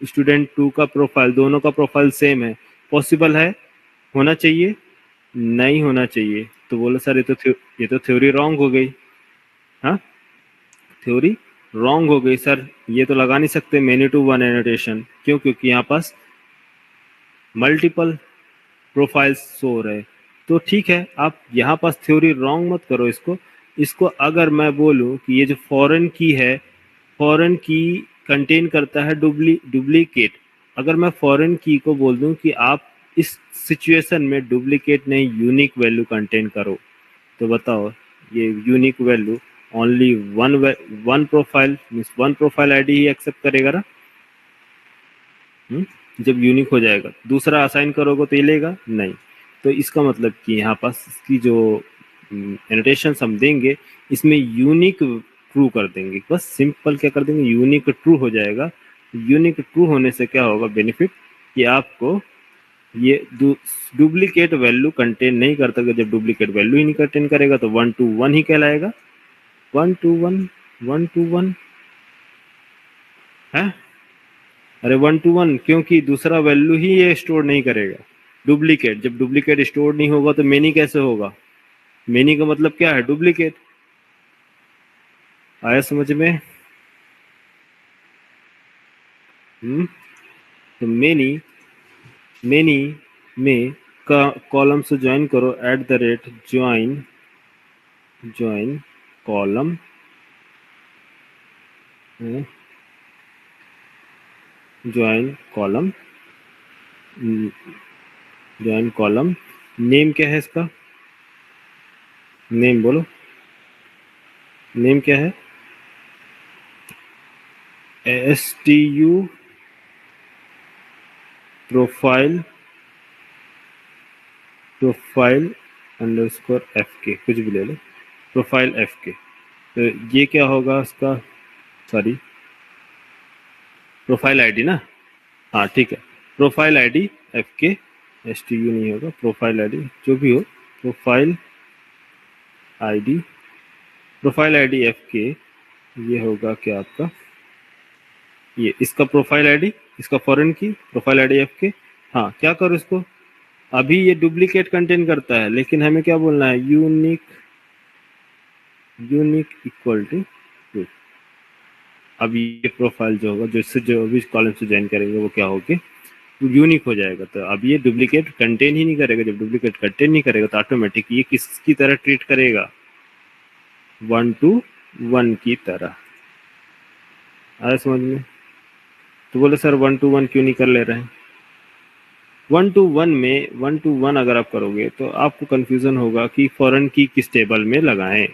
स्टूडेंट 2 का प्रोफाइल, दोनों का प्रोफाइल सेम है। पॉसिबल है? होना चाहिए? नहीं होना चाहिए। तो बोलो सर ये तो थ्योरी रॉन्ग हो गई। हाँ, थ्योरी रॉन्ग हो गई सर, ये तो लगा नहीं सकते मेनी टू वन एनोटेशन, क्यों? क्योंकि यहाँ पास मल्टीपल प्रोफाइल्स शो हो रहे। तो ठीक है, आप यहाँ पास थ्योरी रॉन्ग मत करो इसको अगर मैं बोलूँ कि ये जो फॉरेन की है, फॉरेन की कंटेन करता है डुप्लीकेट, अगर मैं फॉरेन की को बोल दूं कि आप इस सिचुएशन में डुप्लीकेट नहीं यूनिक वैल्यू कंटेन करो, तो बताओ ये unique value only one profile means one profile ID ही एक्सेप्ट करेगा ना। जब यूनिक हो जाएगा दूसरा असाइन करोगे तो ये लेगा नहीं। तो इसका मतलब कि यहाँ पास इसकी जो एनोटेशन हम देंगे इसमें यूनिक ट्रू कर देंगे, बस सिंपल क्या कर देंगे, यूनिक ट्रू हो जाएगा। यूनिक ट्रू होने से क्या होगा बेनिफिट कि आपको ये डुप्लीकेट वैल्यू कंटेन नहीं करता, जब डुप्लीकेट वैल्यू ही नहीं कंटेन करेगा तो 1 to 1 ही कहलाएगा। 1 to 1 है, अरे 1 to 1 क्योंकि दूसरा वैल्यू ही ये स्टोर नहीं करेगा। डुप्लीकेट, जब डुप्लीकेट स्टोर नहीं होगा तो मेनी कैसे होगा? मेनी का मतलब क्या है? डुप्लीकेट। आया समझ में? तो मेनी में का कॉलम से ज्वाइन करो @join column, join column. Name क्या है इसका? नेम बोलो, नेम क्या है? STU प्रोफाइल अंडरस्कोर FK, कुछ भी ले लो, प्रोफाइल FK। तो ये क्या होगा इसका? सॉरी, प्रोफाइल आईडी ना, हाँ ठीक है, प्रोफाइल आईडी FK, STU नहीं होगा, प्रोफाइल आईडी जो भी हो, प्रोफाइल आईडी FK, ये होगा क्या आपका? ये इसका प्रोफाइल आईडी, इसका फॉरेन की प्रोफाइल आईडी FK। हाँ, क्या करो इसको, अभी ये डुप्लीकेट कंटेन करता है लेकिन हमें क्या बोलना है? Unique equal to true. अब ये प्रोफाइल जो होगा, जो भी कॉलम से ज्वाइन करेंगे वो क्या होगी? यूनिक हो जाएगा। तो अब ये डुप्लीकेट कंटेन ही नहीं करेगा। जब डुप्लीकेट कंटेन नहीं करेगा तो ऑटोमेटिक ये किसकी तरह ट्रीट करेगा? 1 to 1 की तरह। आया समझ में? तो बोले सर 1 to 1 क्यों नहीं कर ले रहे हैं? 1 to 1 अगर आप करोगे तो आपको कंफ्यूजन होगा कि फॉरेन की किस टेबल में लगाएं।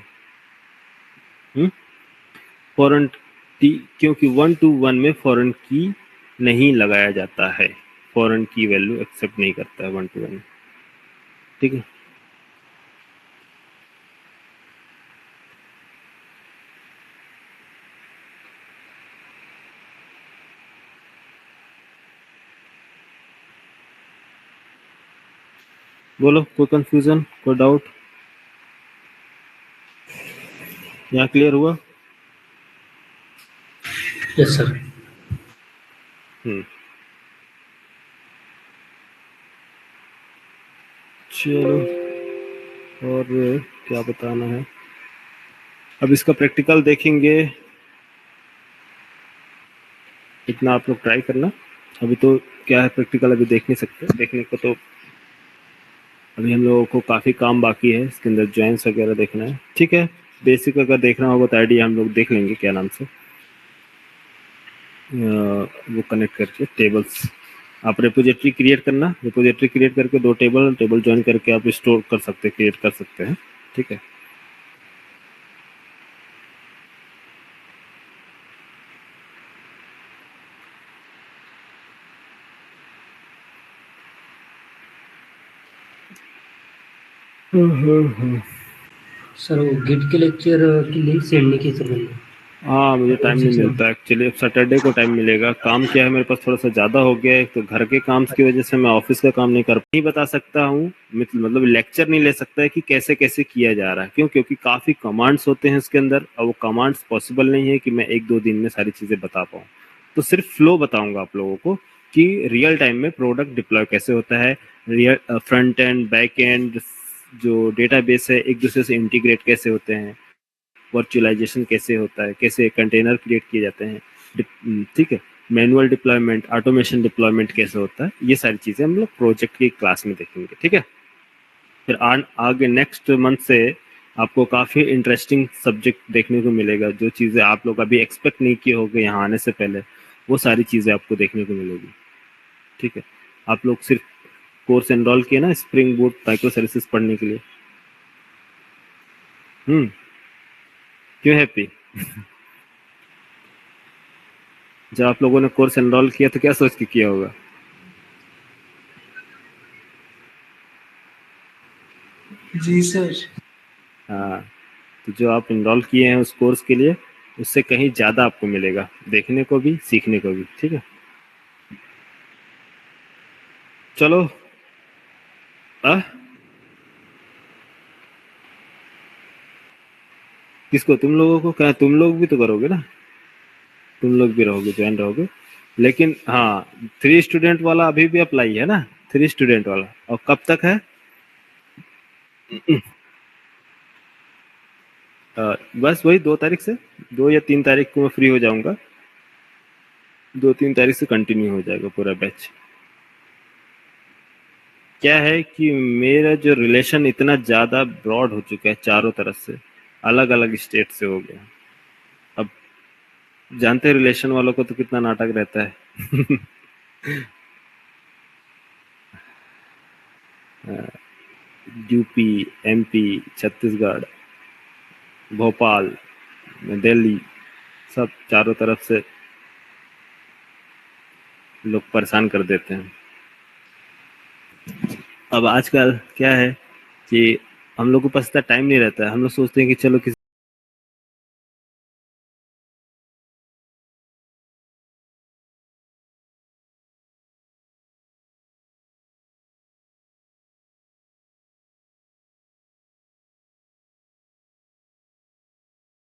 फॉरेन की, क्योंकि 1 to 1 में फॉरेन की नहीं लगाया जाता है, फॉरेन की वैल्यू एक्सेप्ट नहीं करता है 1 to 1, ठीक है। बोलो, कोई कंफ्यूजन, कोई डाउट? यहाँ क्लियर हुआ? Yes sir. चलो, और क्या बताना है? अब इसका प्रैक्टिकल देखेंगे, इतना आप लोग ट्राई करना। अभी तो क्या है, प्रैक्टिकल अभी देख नहीं सकते, देखने को तो अभी हम लोगों को काफ़ी काम बाकी है, इसके अंदर जॉइंट्स वगैरह देखना है, ठीक है। बेसिक अगर देखना होगा तो आईडिया हम लोग देख लेंगे, क्या नाम से वो कनेक्ट करके टेबल्स। आप रिपोजिटरी क्रिएट करना, रिपोजिटरी क्रिएट करके 2 टेबल ज्वाइन करके आप स्टोर कर सकते हैं, क्रिएट कर सकते हैं, ठीक है। सर वो गिट के लेक्चर की लिंक सेंड नहीं की सर मैंने। हाँ, मुझे टाइम नहीं मिलता एक्चुअली। अब सैटरडे को टाइम मिलेगा। काम क्या है, मेरे पास थोड़ा सा ज़्यादा हो गया है, तो घर के काम की वजह से मैं ऑफिस का काम नहीं बता सकता हूँ, मतलब लेक्चर नहीं ले सकता है कि कैसे कैसे किया जा रहा है। क्यों? क्योंकि काफ़ी कमांड्स होते हैं इसके अंदर, और वो कमांड्स पॉसिबल नहीं है कि मैं 1-2 दिन में सारी चीज़ें बता पाऊँ। तो सिर्फ फ्लो बताऊँगा आप लोगों को कि रियल टाइम में प्रोडक्ट डिप्लॉय कैसे होता है, real front end back and जो डेटाबेस है एक दूसरे से इंटीग्रेट कैसे होते हैं, वर्चुअलाइजेशन कैसे होता है, कैसे कंटेनर क्रिएट किए जाते हैं, ठीक है, मैनुअल डिप्लॉयमेंट, ऑटोमेशन डिप्लॉयमेंट कैसे होता है, ये सारी चीज़ें हम लोग प्रोजेक्ट की क्लास में देखेंगे, ठीक है। फिर आगे नेक्स्ट मंथ से आपको काफ़ी इंटरेस्टिंग सब्जेक्ट देखने को मिलेगा, जो चीज़ें आप लोग अभी एक्सपेक्ट नहीं किए होंगे यहाँ आने से पहले, वो सारी चीज़ें आपको देखने को मिलेगी, ठीक है। आप लोग सिर्फ कोर्स एनरोल किए ना स्प्रिंग बूट माइक्रो सर्विसेज पढ़ने के लिए, क्यों हैप्पी? जब आप लोगों ने कोर्स एनरोल किया तो क्या सोच के किया होगा? जी सर। हाँ, तो जो आप एनरोल किए हैं उस कोर्स के लिए, उससे कहीं ज़्यादा आपको मिलेगा देखने को भी, सीखने को भी, ठीक है। चलो किसको? तुम लोगों को? क्या तुम लोग भी तो करोगे ना, तुम लोग भी रहोगे, ज्वाइन रहोगे, लेकिन हाँ 3 स्टूडेंट वाला अभी भी अप्लाई है ना, 3 स्टूडेंट वाला, और कब तक है? बस वही 2 तारीख से, 2 या 3 तारीख को मैं फ्री हो जाऊंगा, 2-3 तारीख से कंटिन्यू हो जाएगा पूरा बैच। क्या है कि मेरा जो रिलेशन इतना ज़्यादा ब्रॉड हो चुका है, चारों तरफ से, अलग अलग स्टेट से हो गया। अब जानते हैं रिलेशन वालों को तो कितना नाटक रहता है। यूपी, एमपी, छत्तीसगढ़, भोपाल, दिल्ली, सब चारों तरफ से लोग परेशान कर देते हैं। अब आजकल क्या है कि हम लोग को पास इतना टाइम नहीं रहता है, हम लोग सोचते हैं कि चलो किसी